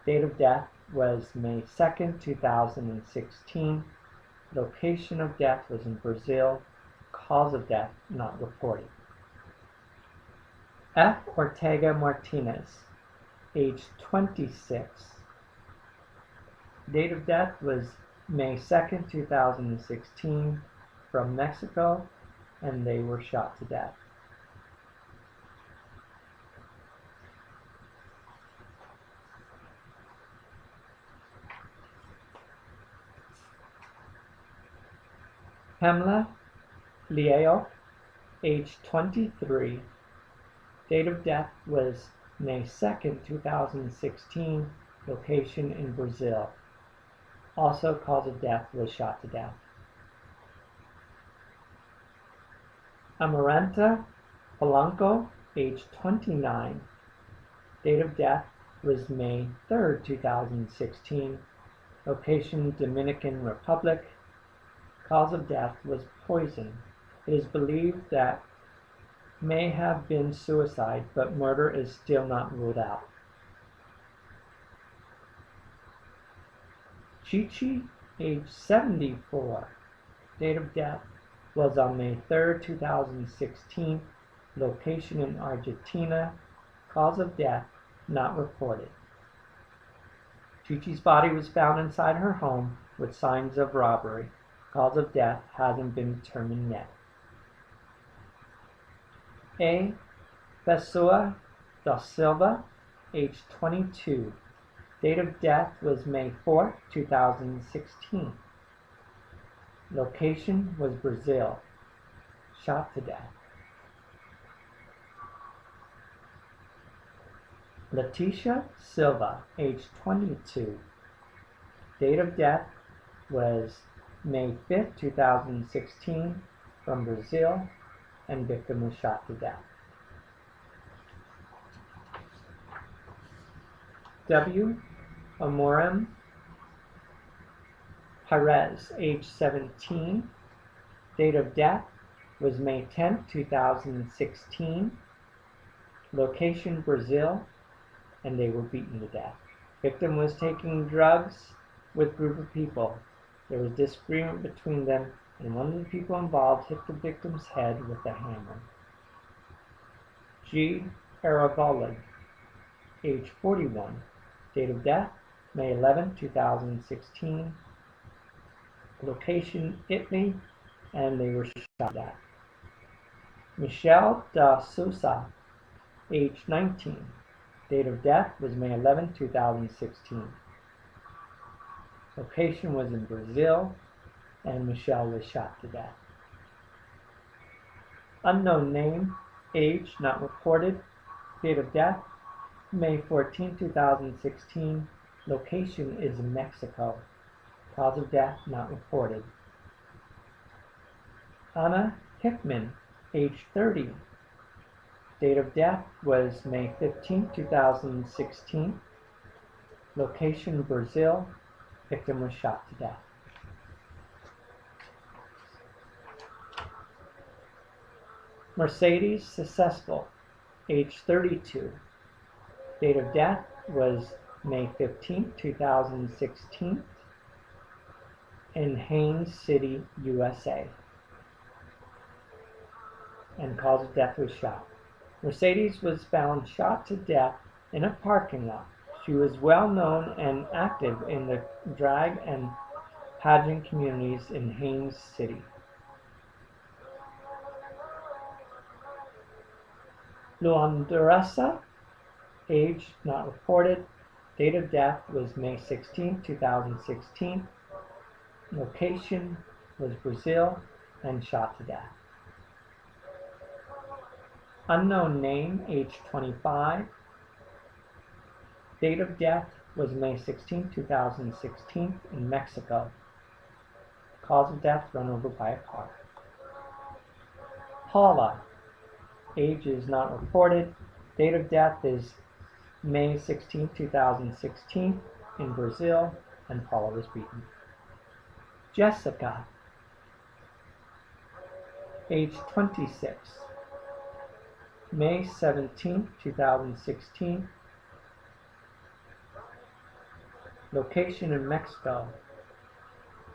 Date of death was May 2nd, 2016. Location of death was in Brazil. Cause of death not reported. F. Ortega Martinez, age 26. Date of death was May 2nd, 2016, from Mexico, and they were shot to death. Pamela Leo, age 23. Date of death was May 2nd, 2016. Location in Brazil. Also, cause of death was shot to death. Amaranta Polanco, age 29. Date of death was May 3rd, 2016. Location Dominican Republic. Cause of death was poison. It is believed that may have been suicide, but murder is still not ruled out. Chichi, age 74. Date of death was on May 3rd, 2016. Location in Argentina. Cause of death not reported. Chichi's body was found inside her home with signs of robbery. Cause of death hasn't been determined yet. A. Pessoa da Silva, age 22. Date of death was May 4th, 2016. Location was Brazil. Shot to death. Leticia Silva, age 22. Date of death was May 5th, 2016, from Brazil, and victim was shot to death. W. Amorim Perez, age 17. Date of death was May 10th, 2016. Location Brazil, and they were beaten to death. Victim was taking drugs with a group of people. There was disagreement between them, and one of the people involved hit the victim's head with a hammer. G. Aravola, age 41. Date of death, May 11, 2016. Location, Italy, and they were shot at. Michelle da Sousa, age 19. Date of death was May 11, 2016. Location was in Brazil, and Michelle was shot to death. Unknown name, age not reported. Date of death, May 14, 2016. Location is Mexico. Cause of death not reported. Anna Hickman, age 30. Date of death was May 15, 2016. Location Brazil. Victim was shot to death. Mercedes Successful, age 32. Date of death was May 15, 2016, in Haines City, USA. And cause of death was shot. Mercedes was found shot to death in a parking lot. She was well known and active in the drag and pageant communities in Haines City. Luanderesa, age not reported. Date of death was May 16, 2016. Location was Brazil and shot to death. Unknown name, age 25. Date of death was May 16, 2016 in Mexico. Cause of death, run over by a car. Paula, age is not reported. Date of death is May 16, 2016 in Brazil, and Paula was beaten. Jessica, age 26. May 17, 2016. Location in Mexico.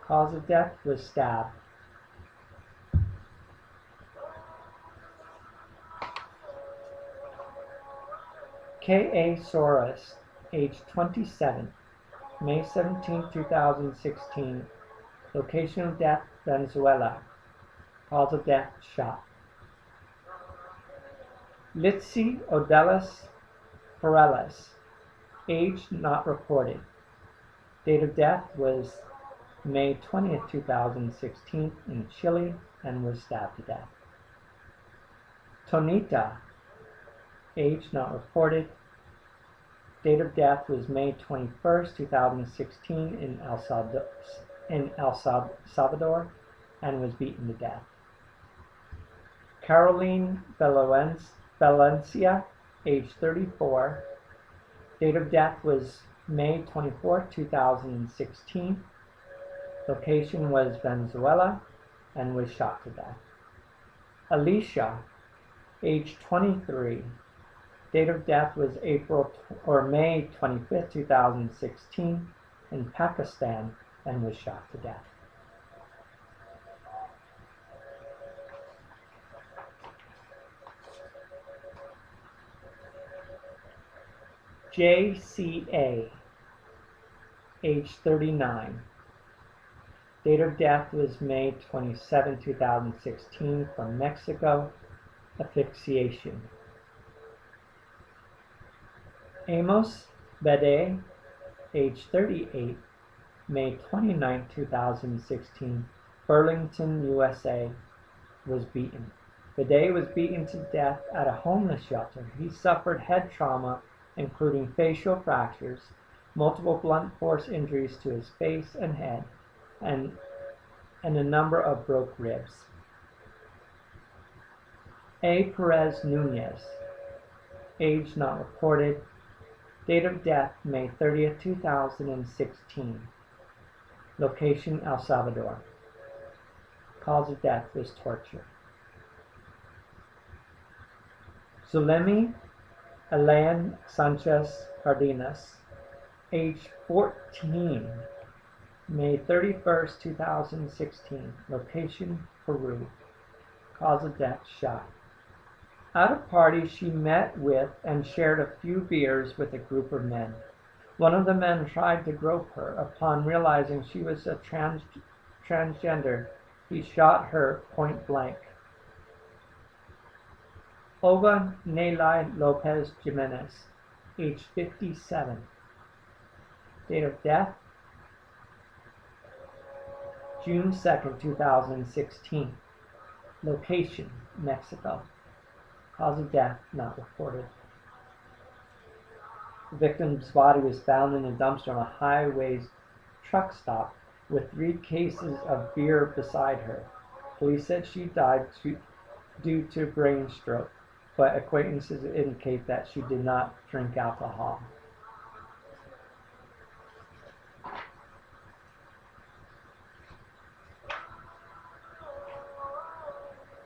Cause of death was stabbed. K.A. Soros, age 27, May 17, 2016. Location of death, Venezuela. Cause of death, shot. Litzy Odelis Pareles, age not reported. Date of death was May 20, 2016 in Chile and was stabbed to death. Tonita, age not reported. Date of death was May 21, 2016 in El Salvador and was beaten to death. Caroline Valencia, age 34. Date of death was May 24, 2016. Location was Venezuela and was shot to death. Alicia, age 23. Date of death was May 25, 2016 in Pakistan and was shot to death. JCA, age 39. Date of death was May 27, 2016 from Mexico, asphyxiation. Amos Bede, age 38, May 29, 2016, Burlington, USA, was beaten. Bede was beaten to death at a homeless shelter. He suffered head trauma, including facial fractures, multiple blunt force injuries to his face and head, and a number of broke ribs. A. Perez Nunez, age not reported. Date of death, May 30, 2016. Location, El Salvador. Cause of death was torture. Zulemi Elaine Sanchez Cardenas, age 14, May 31, 2016. Location, Peru. Cause of death, shot. At a party, she met with and shared a few beers with a group of men. One of the men tried to grope her. Upon realizing she was a transgender, he shot her point blank. Ova Nelly Lopez Jimenez, age 57. Date of death, June 2, 2016. Location, Mexico. Cause of death, not reported. The victim's body was found in a dumpster on a highways truck stop with 3 cases of beer beside her. Police said she died due to brain stroke, but acquaintances indicate that she did not drink alcohol.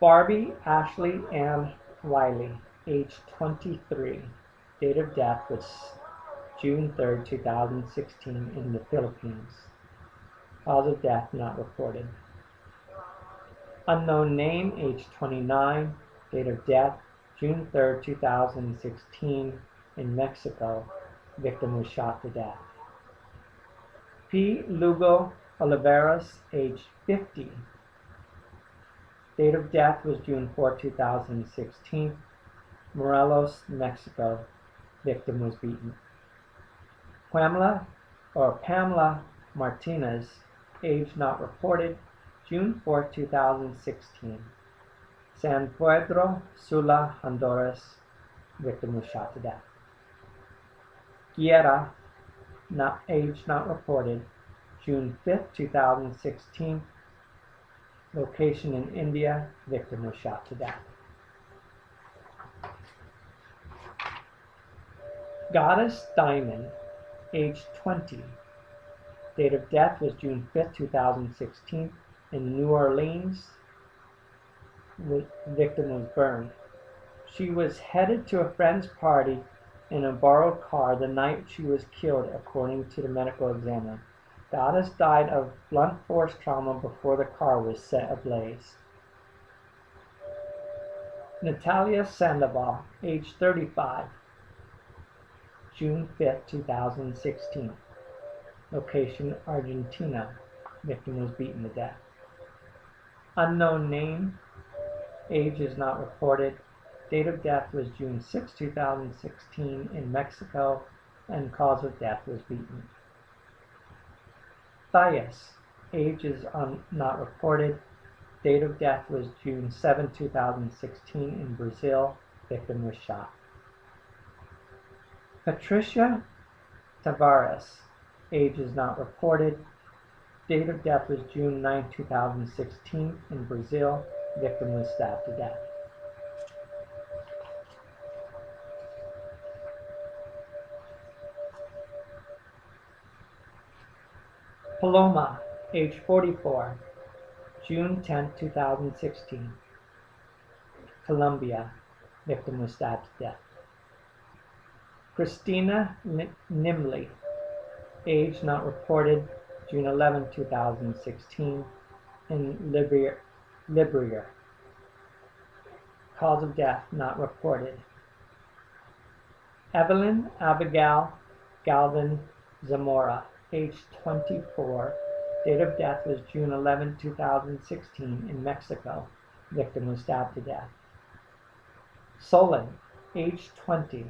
Barbie Ashley Ann Wiley, age 23. Date of death was June 3rd, 2016 in the Philippines. Cause of death not reported. Unknown name, age 29. Date of death, June 3rd, 2016 in Mexico. Victim was shot to death. P. Lugo Oliveras, age 50. Date of death was June 4, 2016. Morelos, Mexico. Victim was beaten. Pamela Martinez, age not reported, June 4, 2016. San Pedro Sula, Honduras. Victim was shot to death. Guerra, age not reported, June 5, 2016. Location in India. Victim was shot to death. Goddess Diamond, age 20. Date of death was June 5, 2016 in New Orleans. The victim was burned. She was headed to a friend's party in a borrowed car the night she was killed, according to the medical examiner. Goddess died of blunt force trauma before the car was set ablaze. Natalia Sandoval, age 35, June 5, 2016. Location, Argentina. Victim was beaten to death. Unknown name, age is not reported. Date of death was June 6, 2016 in Mexico, and cause of death was beaten. Thais, age is not reported. Date of death was June 7, 2016 in Brazil. Victim was shot. Patricia Tavares, age is not reported. Date of death was June 9, 2016 in Brazil. Victim was stabbed to death. Paloma, age 44, June 10, 2016. Colombia. Victim was stabbed to death. Christina Nimley, age not reported, June 11, 2016 in Liberia. Cause of death not reported. Evelyn Abigail Galvin Zamora, age 24. Date of death was June 11, 2016 in Mexico. Victim was stabbed to death. Solon, age 20.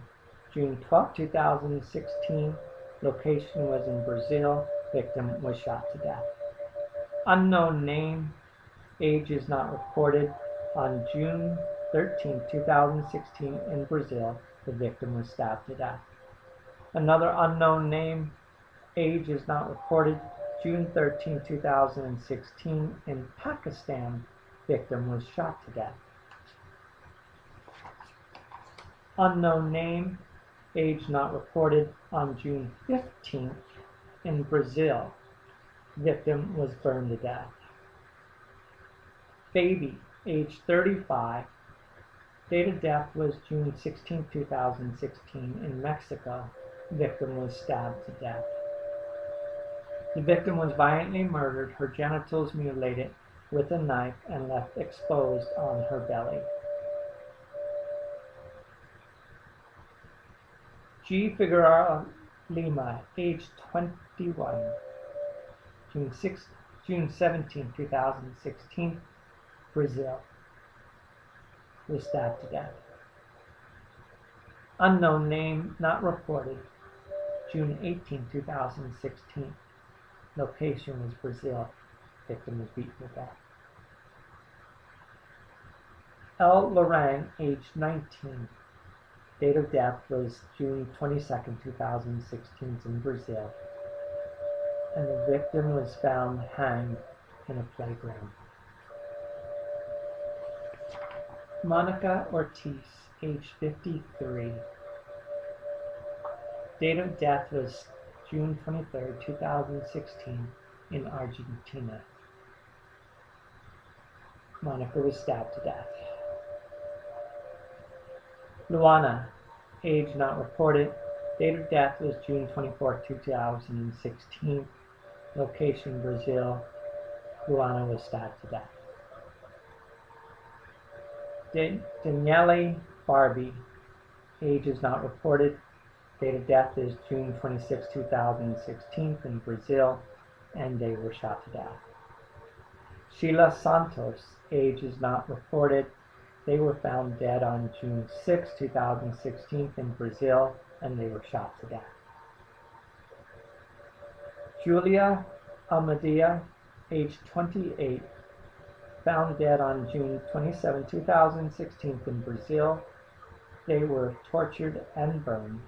June 12, 2016. Location was in Brazil. Victim was shot to death. Unknown name. Age is not reported. On June 13, 2016 in Brazil, the victim was stabbed to death. Another unknown name. Age is not reported. June 13, 2016 in Pakistan, victim was shot to death. Unknown name. Age not reported. On June 15th in Brazil, victim was burned to death. Baby, age 35. Date of death was June 16, 2016 in Mexico. Victim was stabbed to death. The victim was violently murdered, her genitals mutilated with a knife and left exposed on her belly. G. Figueroa Lima, age 21, June 17, 2016, Brazil, was stabbed to death. Unknown name, not reported, June 18, 2016. Location was Brazil. Victim was beaten to death. L. Lorang, age 19. Date of death was June 22, 2016 in Brazil. And the victim was found hanged in a playground. Monica Ortiz, age 53. Date of death was June 23, 2016 in Argentina. Monica was stabbed to death. Luana, age not reported. Date of death was June 24, 2016. Location Brazil. Luana was stabbed to death. Daniele Barbie, age is not reported. Date of death is June 26, 2016 in Brazil, and they were shot to death. Sheila Santos, age is not reported. They were found dead on June 6, 2016 in Brazil, and they were shot to death. Julia Amadea, age 28, found dead on June 27, 2016 in Brazil. They were tortured and burned.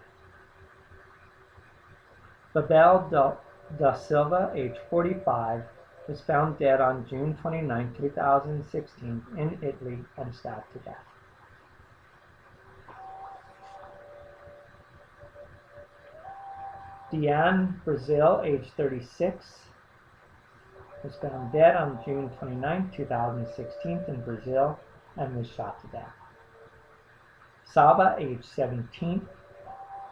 Babel da Silva, age 45, was found dead on June 29, 2016 in Italy and stabbed to death. Diane Brazil, age 36, was found dead on June 29, 2016 in Brazil and was shot to death. Saba, age 17,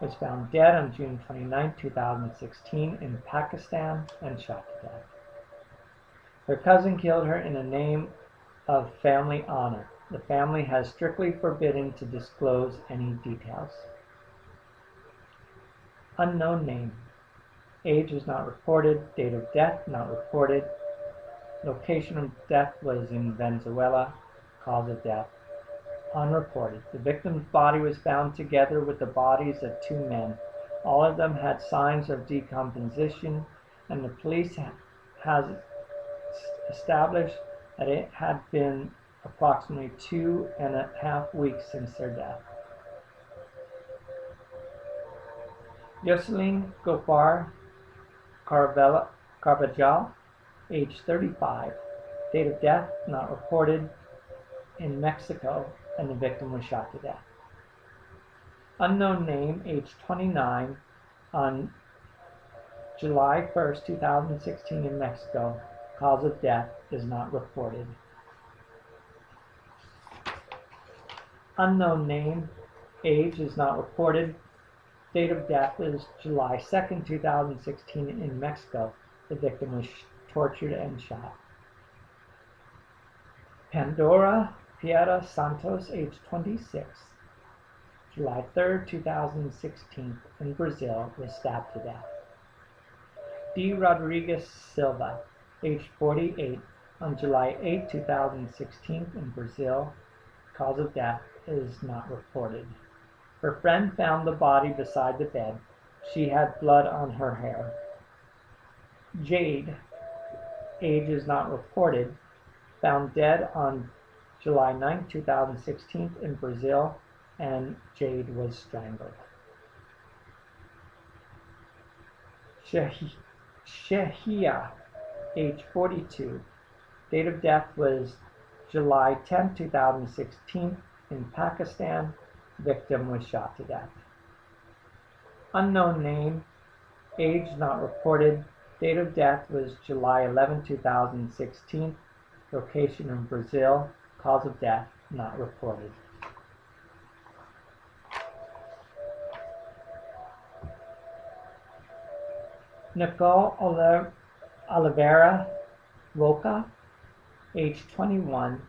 was found dead on June 29, 2016 in Pakistan and shot to death. Her cousin killed her in the name of family honor. The family has strictly forbidden to disclose any details. Unknown name. Age is not reported. Date of death not reported. Location of death was in Venezuela. Cause of death unreported. The victim's body was found together with the bodies of two men. All of them had signs of decomposition, and the police has established that it had been approximately 2.5 weeks since their death. Jocelyn Gopar Carvajal, age 35, date of death not reported, in Mexico, and the victim was shot to death. Unknown name, age 29, on July 1st, 2016 in Mexico. Cause of death is not reported. Unknown name, age is not reported. Date of death is July 2nd, 2016 in Mexico. The victim was tortured and shot. Pandora Piera Santos, age 26, July 3rd, 2016 in Brazil, was stabbed to death. D. Rodriguez Silva, age 48, on July 8, 2016 in Brazil. Cause of death is not reported. Her friend found the body beside the bed. She had blood on her hair. Jade, age is not reported, found dead on July 9, 2016 in Brazil, and Jade was strangled. Shehia, age 42, date of death was July 10, 2016 in Pakistan. Victim was shot to death. Unknown name, age not reported, date of death was July 11, 2016, location in Brazil, cause of death not reported. Nicole Oliveira Roca, age 21,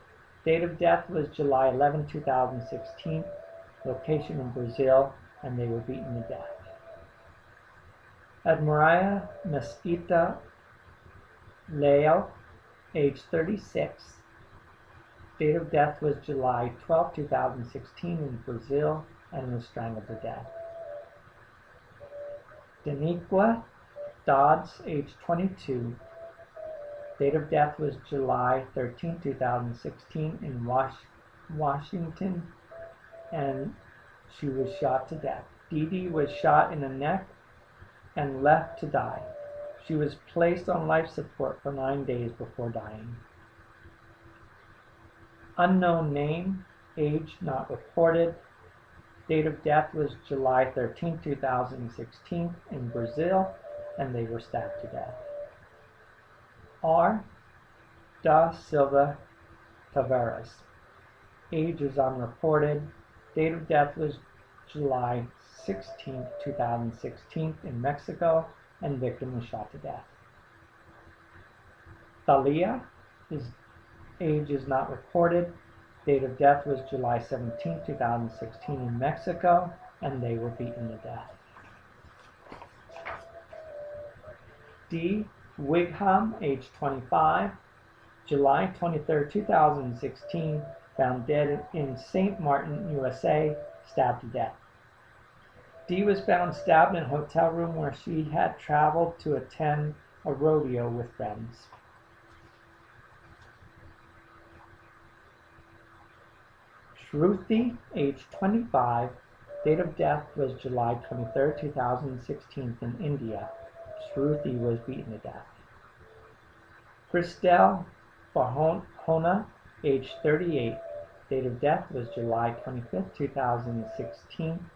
date of death was July 11, 2016, location in Brazil, and they were beaten to death. Admaria Mesquita Leo, age 36, date of death was July 12, 2016 in Brazil, and was strangled to death. Daniqua Dodds, age 22, date of death was July 13, 2016 in Washington, and she was shot to death. Dee Dee was shot in the neck and left to die. She was placed on life support for 9 days before dying. Unknown name, age not reported, date of death was July 13, 2016 in Brazil, and they were stabbed to death. R. Da Silva Tavares, age is unreported, Date of death was July 16, 2016 in Mexico, and victim was shot to death. Thalia, his age is not reported. Date of death was July 17, 2016 in Mexico, and they were beaten to death. D. Wigham, age 25, July 23, 2016, found dead in St. Martin, USA, stabbed to death. Dee was found stabbed in a hotel room where she had traveled to attend a rodeo with friends. Shruti, age 25, date of death was July 23, 2016 in India. Shruti was beaten to death. Christelle Barhona, age 38, date of death was July 25, 2016.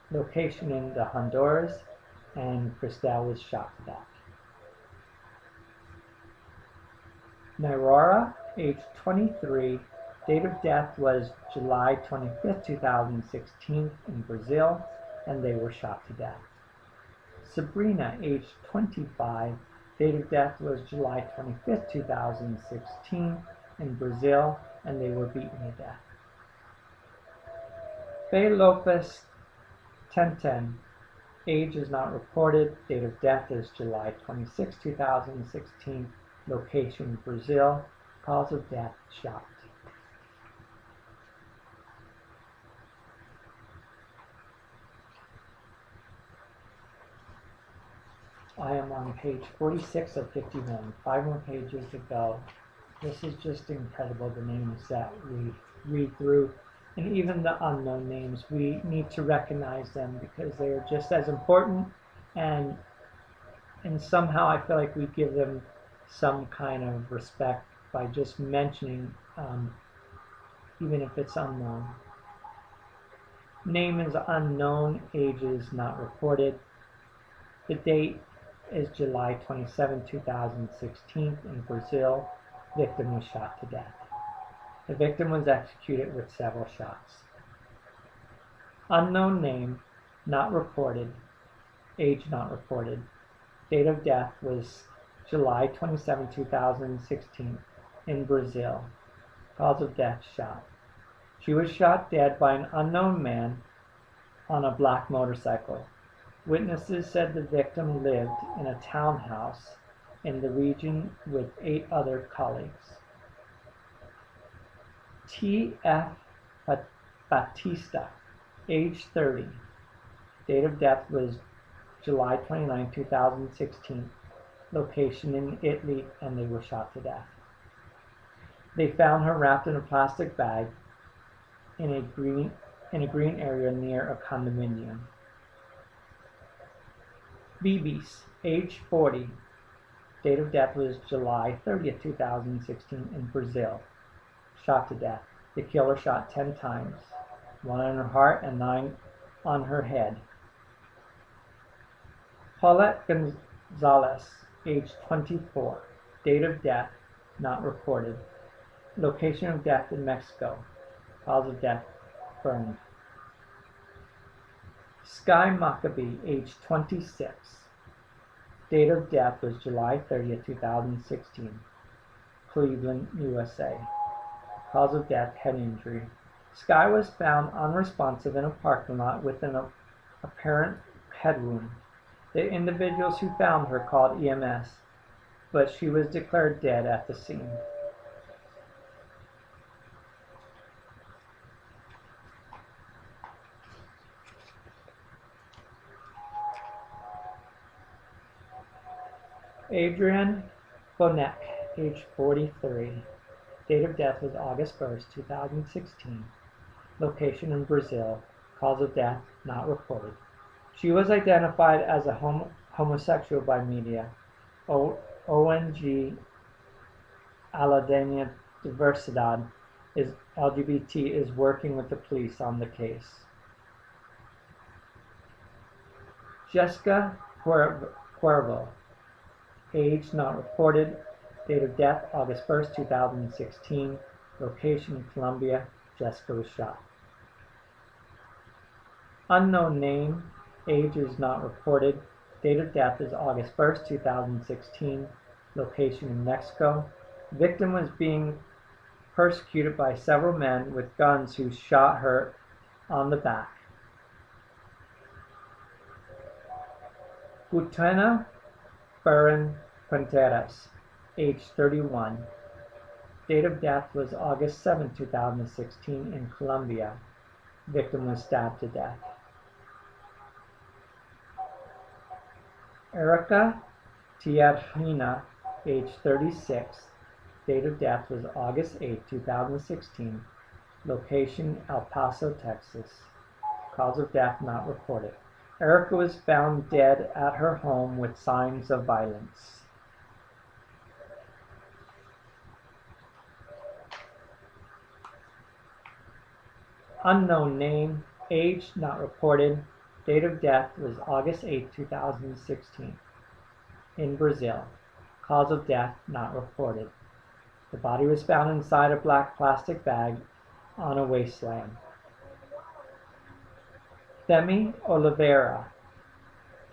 Location in the Honduras, and Christelle was shot to death. Nairora, age 23, date of death was July 25, 2016 in Brazil, and they were shot to death. Sabrina, age 25, date of death was July 25, 2016 in Brazil, and they were beaten to death. Faye Lopez Tenten, age is not reported, date of death is July 26, 2016, location Brazil, cause of death shock. I am on page 46 of 51, 5 more pages to go. This is just incredible, the names that we read through. And even the unknown names, we need to recognize them because they are just as important, and somehow I feel like we give them some kind of respect by just mentioning, even if it's unknown. Name is unknown, age is not reported. The date is July 27, 2016 in Brazil. Victim was shot to death. The victim was executed with several shots. Unknown name, not reported. Age not reported. Date of death was July 27, 2016 in Brazil. Cause of death shot. She was shot dead by an unknown man on a black motorcycle. Witnesses said the victim lived in a townhouse in the region with 8 other colleagues. T.F. Batista, age 30. Date of death was July 29, 2016. Location in Italy, and they were shot to death. They found her wrapped in a plastic bag in a green area near a condominium. Bibis, age 40. Date of death was July 30, 2016 in Brazil. Shot to death. The killer shot 10 times, 1 on her heart and 9 on her head. Paulette Gonzalez, age 24. Date of death not reported. Location of death in Mexico. Cause of death burned. Sky Maccabee, age 26. Date of death was July 30, 2016. Cleveland, USA. Cause of death, head injury. Sky was found unresponsive in a parking lot with an apparent head wound. The individuals who found her called EMS, but she was declared dead at the scene. Adrienne Bonek, age 43. Date of death was August 1, 2016. Location in Brazil. Cause of death not reported. She was identified as a homosexual by media. ONG Aladeña Diversidad is LGBT is working with the police on the case. Jessica Cuervo, age not reported. Date of death August 1, 2016. Location in Colombia. Jessica was shot. Unknown name, age is not reported. Date of death is August 1st, 2016. Location in Mexico. Victim was being persecuted by several men with guns who shot her on the back. Gutena Baron Quinteras, age 31. Date of death was August 7, 2016 in Colombia. Victim was stabbed to death. Erica Tiarjina, age 36. Date of death was August 8, 2016. Location El Paso, Texas. Cause of death not reported. Erica was found dead at her home with signs of violence. Unknown name, age not reported. Date of death was August 8, 2016. In Brazil. Cause of death not reported. The body was found inside a black plastic bag on a wasteland. Themi Oliveira,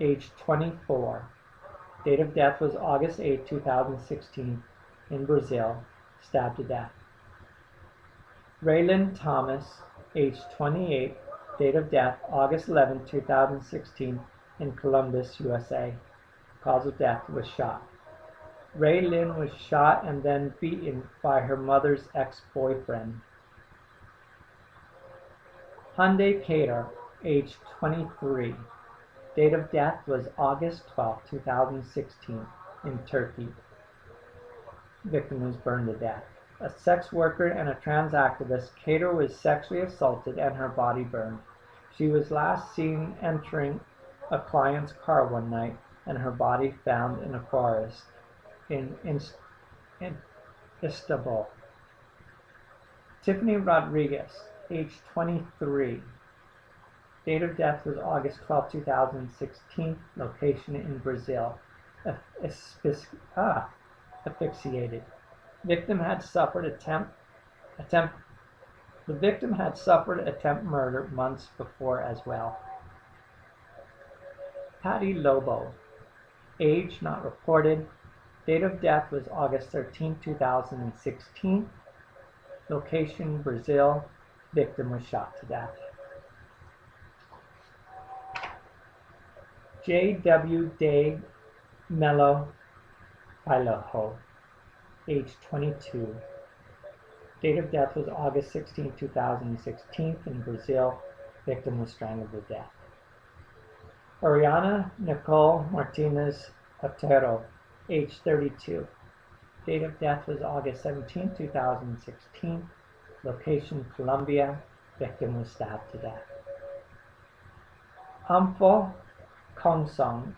age 24. Date of death was August 8, 2016, in Brazil, stabbed to death. Raylan Thomas, age 28. Date of death August 11, 2016, in Columbus, USA. Cause of death was shot. Raylan was shot and then beaten by her mother's ex-boyfriend. Hyundai Kader, age 23. Date of death was August 12, 2016, in Turkey. Victim was burned to death. A sex worker and a trans activist, Kader was sexually assaulted and her body burned. She was last seen entering a client's car one night and her body found in a forest in Istanbul. Tiffany Rodriguez, age 23. Date of death was August 12, 2016. Location in Brazil. Asphyxiated. The victim had suffered attempt murder months before as well. Patty Lobo, age not reported. Date of death was August 13, 2016. Location Brazil. Victim was shot to death. J.W. de Mello Pilojo, age 22. Date of death was August 16, 2016 in Brazil. Victim was strangled to death. Oriana Nicole Martinez Otero, age 32. Date of death was August 17, 2016. Location Colombia. Victim was stabbed to death. Ampho Kongsong,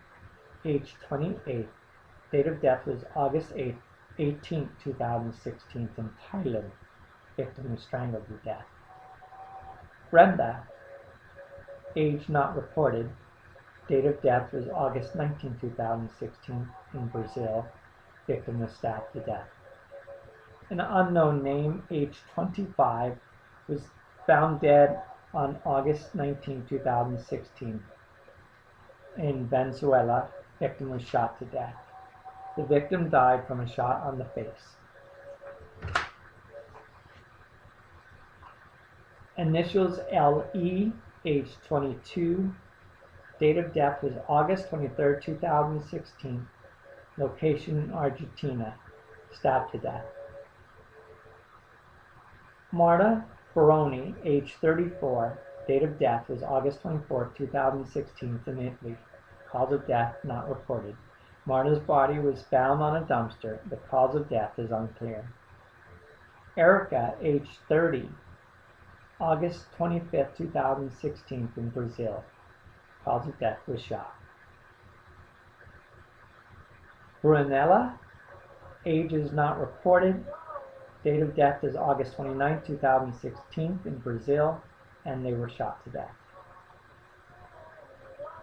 age 28. Date of death was August 18, 2016 in Thailand. Victim was strangled to death. Brenda, age not reported. Date of death was August 19, 2016 in Brazil. Victim was stabbed to death. An unknown name, age 25, was found dead on August 19, 2016 in Venezuela. Victim was shot to death. The victim died from a shot on the face. Initials LE, age 22. Date of death was August 23, 2016. Location Argentina. Stabbed to death. Marta Baroni, age 34. Date of death was August 24, 2016 in Italy. Cause of death not reported. Marta's body was found on a dumpster. The cause of death is unclear. Erica, age 30. August 25, 2016 in Brazil. Cause of death was shot. Brunella, age is not reported. Date of death is August 29, 2016 in Brazil, and they were shot to death.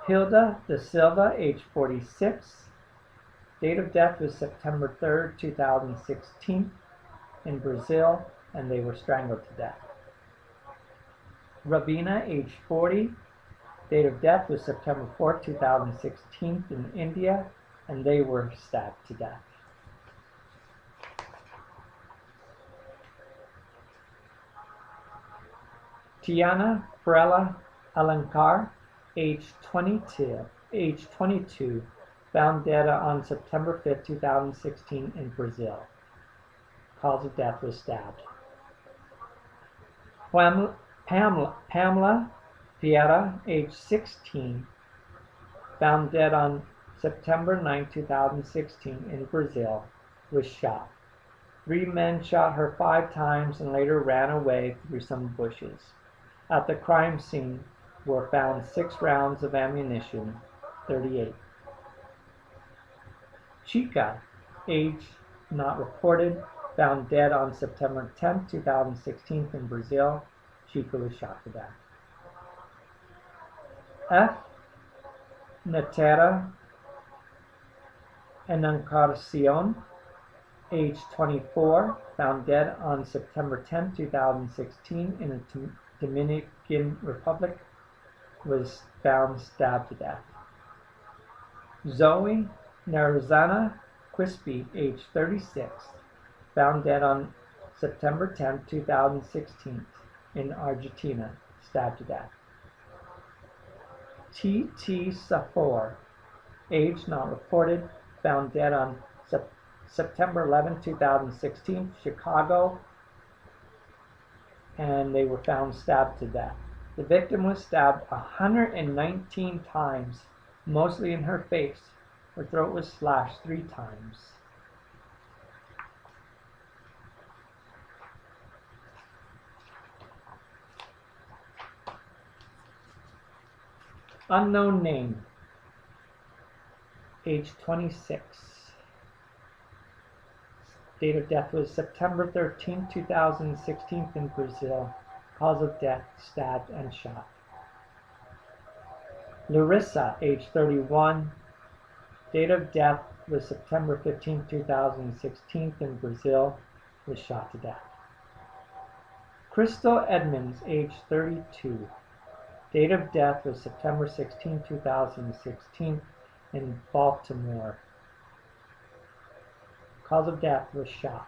Hilda da Silva, age 46. Date of death was September 3, 2016 in Brazil, and they were strangled to death. Rabina, age 40. Date of death was September 4th, 2016 in India, and they were stabbed to death. Tiana Perella Alankar, age 22, found dead on September 5th, 2016 in Brazil. Cause of death was stabbed. Pamela Vieira, age 16, found dead on September 9, 2016 in Brazil, was shot. 3 men shot her 5 times and later ran away through some bushes. At the crime scene were found 6 rounds of ammunition, 38. Chica, age not reported, found dead on September 10, 2016 in Brazil. Chica was shot to death. F. Natera Encarnacion, age 24, found dead on September 10, 2016 in the Dominican Republic, was found stabbed to death. Zoe Narzana Quispe, age 36, found dead on September 10, 2016 in Argentina, stabbed to death. T.T. Safor, age not reported, found dead on September 11, 2016, Chicago, and they were found stabbed to death. The victim was stabbed 119 times, mostly in her face. Her throat was slashed 3 times. Unknown name, age 26. Date of death was September 13, 2016 in Brazil. Cause of death, stabbed and shot. Larissa, age 31. Date of death was September 15, 2016 in Brazil. Was shot to death. Crystal Edmonds, age 32. Date of death was September 16, 2016 in Baltimore. Cause of death was shot.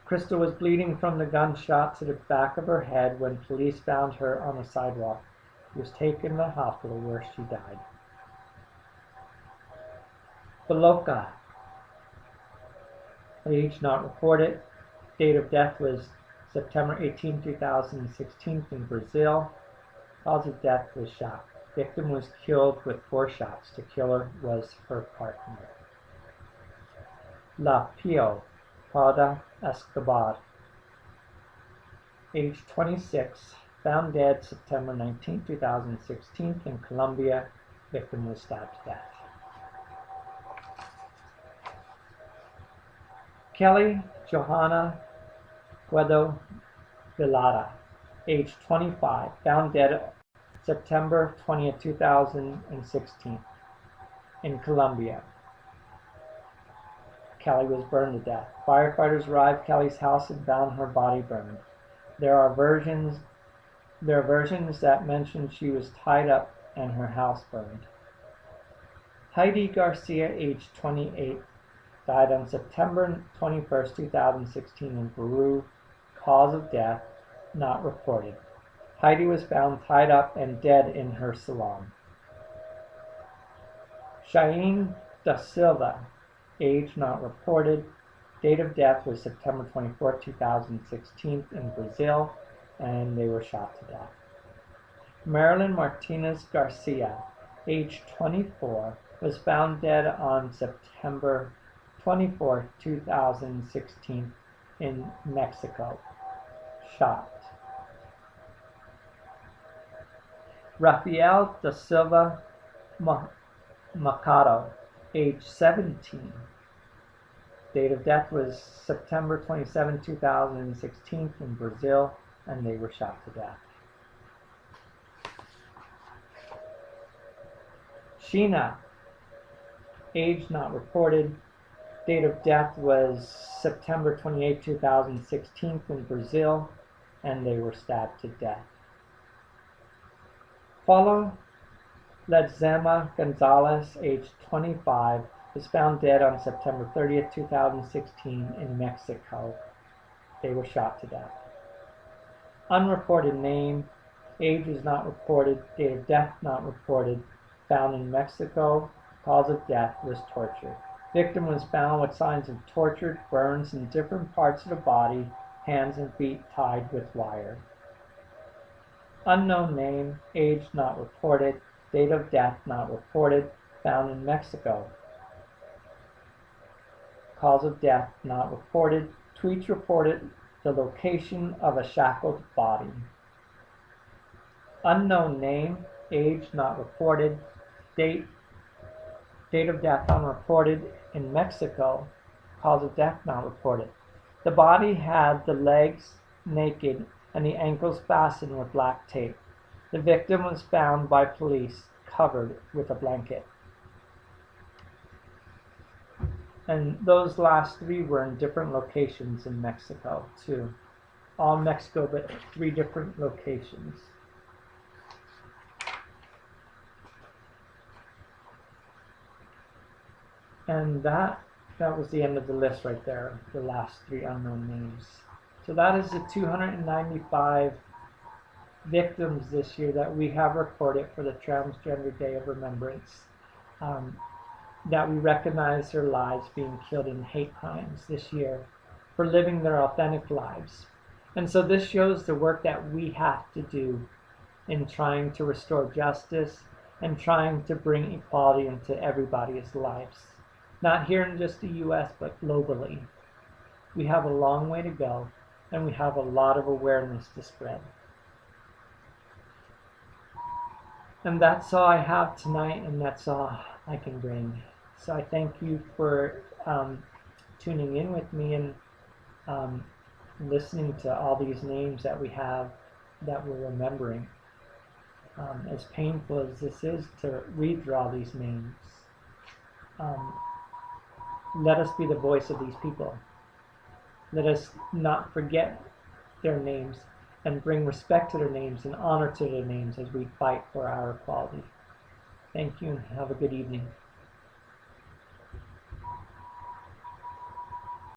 Crystal was bleeding from the gunshot to the back of her head when police found her on the sidewalk. She was taken to the hospital where she died. Beloka, age not reported. Date of death was September 18, 2016 in Brazil. Cause of death was shot. Victim was killed with 4 shots. The killer was her partner. La Pio Prada Escobar, age 26, found dead September 19, 2016 in Colombia. Victim was stabbed to death. Kelly Johanna Guedo Villara, age 25, found dead September 20, 2016 in Colombia. Kelly was burned to death. Firefighters arrived at Kelly's house and found her body burned. There are versions that mention she was tied up and her house burned. Heidi Garcia, age 28, died on September 21, 2016 in Peru. Cause of death not reported. Heidi was found tied up and dead in her salon. Cheyenne Da Silva, age not reported. Date of death was September 24, 2016 in Brazil, and they were shot to death. Marilyn Martinez Garcia, age 24, was found dead on September 24, 2016 in Mexico, shot. Rafael da Silva Macado, age 17. Date of death was September 27, 2016 in Brazil, and they were shot to death. Sheena, age not reported. Date of death was September 28, 2016 in Brazil, and they were stabbed to death. Paulo Ledzema Gonzalez, age 25, was found dead on September 30th, 2016 in Mexico. They were shot to death. Unreported name, age is not reported, date of death not reported, found in Mexico, cause of death was torture. Victim was found with signs of torture, burns in different parts of the body, hands and feet tied with wire. Unknown name, age not reported, date of death not reported, found in Mexico. Cause of death not reported. Tweets reported the location of a shackled body. Unknown name, age not reported, date of death unreported in Mexico, cause of death not reported. The body had the legs naked and the ankles fastened with black tape. The victim was found by police covered with a blanket. And those last three were in different locations in Mexico too. All Mexico, but 3 different locations. And that was the end of the list right there, the last 3 unknown names. So that is the 295 victims this year that we have recorded for the Transgender Day of Remembrance. That we recognize their lives being killed in hate crimes this year for living their authentic lives. And so this shows the work that we have to do in trying to restore justice and trying to bring equality into everybody's lives. Not here in just the US, but globally. We have a long way to go, and we have a lot of awareness to spread. And that's all I have tonight, and that's all I can bring. So I thank you for tuning in with me and listening to all these names that we have that we're remembering. As painful as this is to read through all these names, let us be the voice of these people. Let us not forget their names and bring respect to their names and honor to their names as we fight for our equality. Thank you and have a good evening.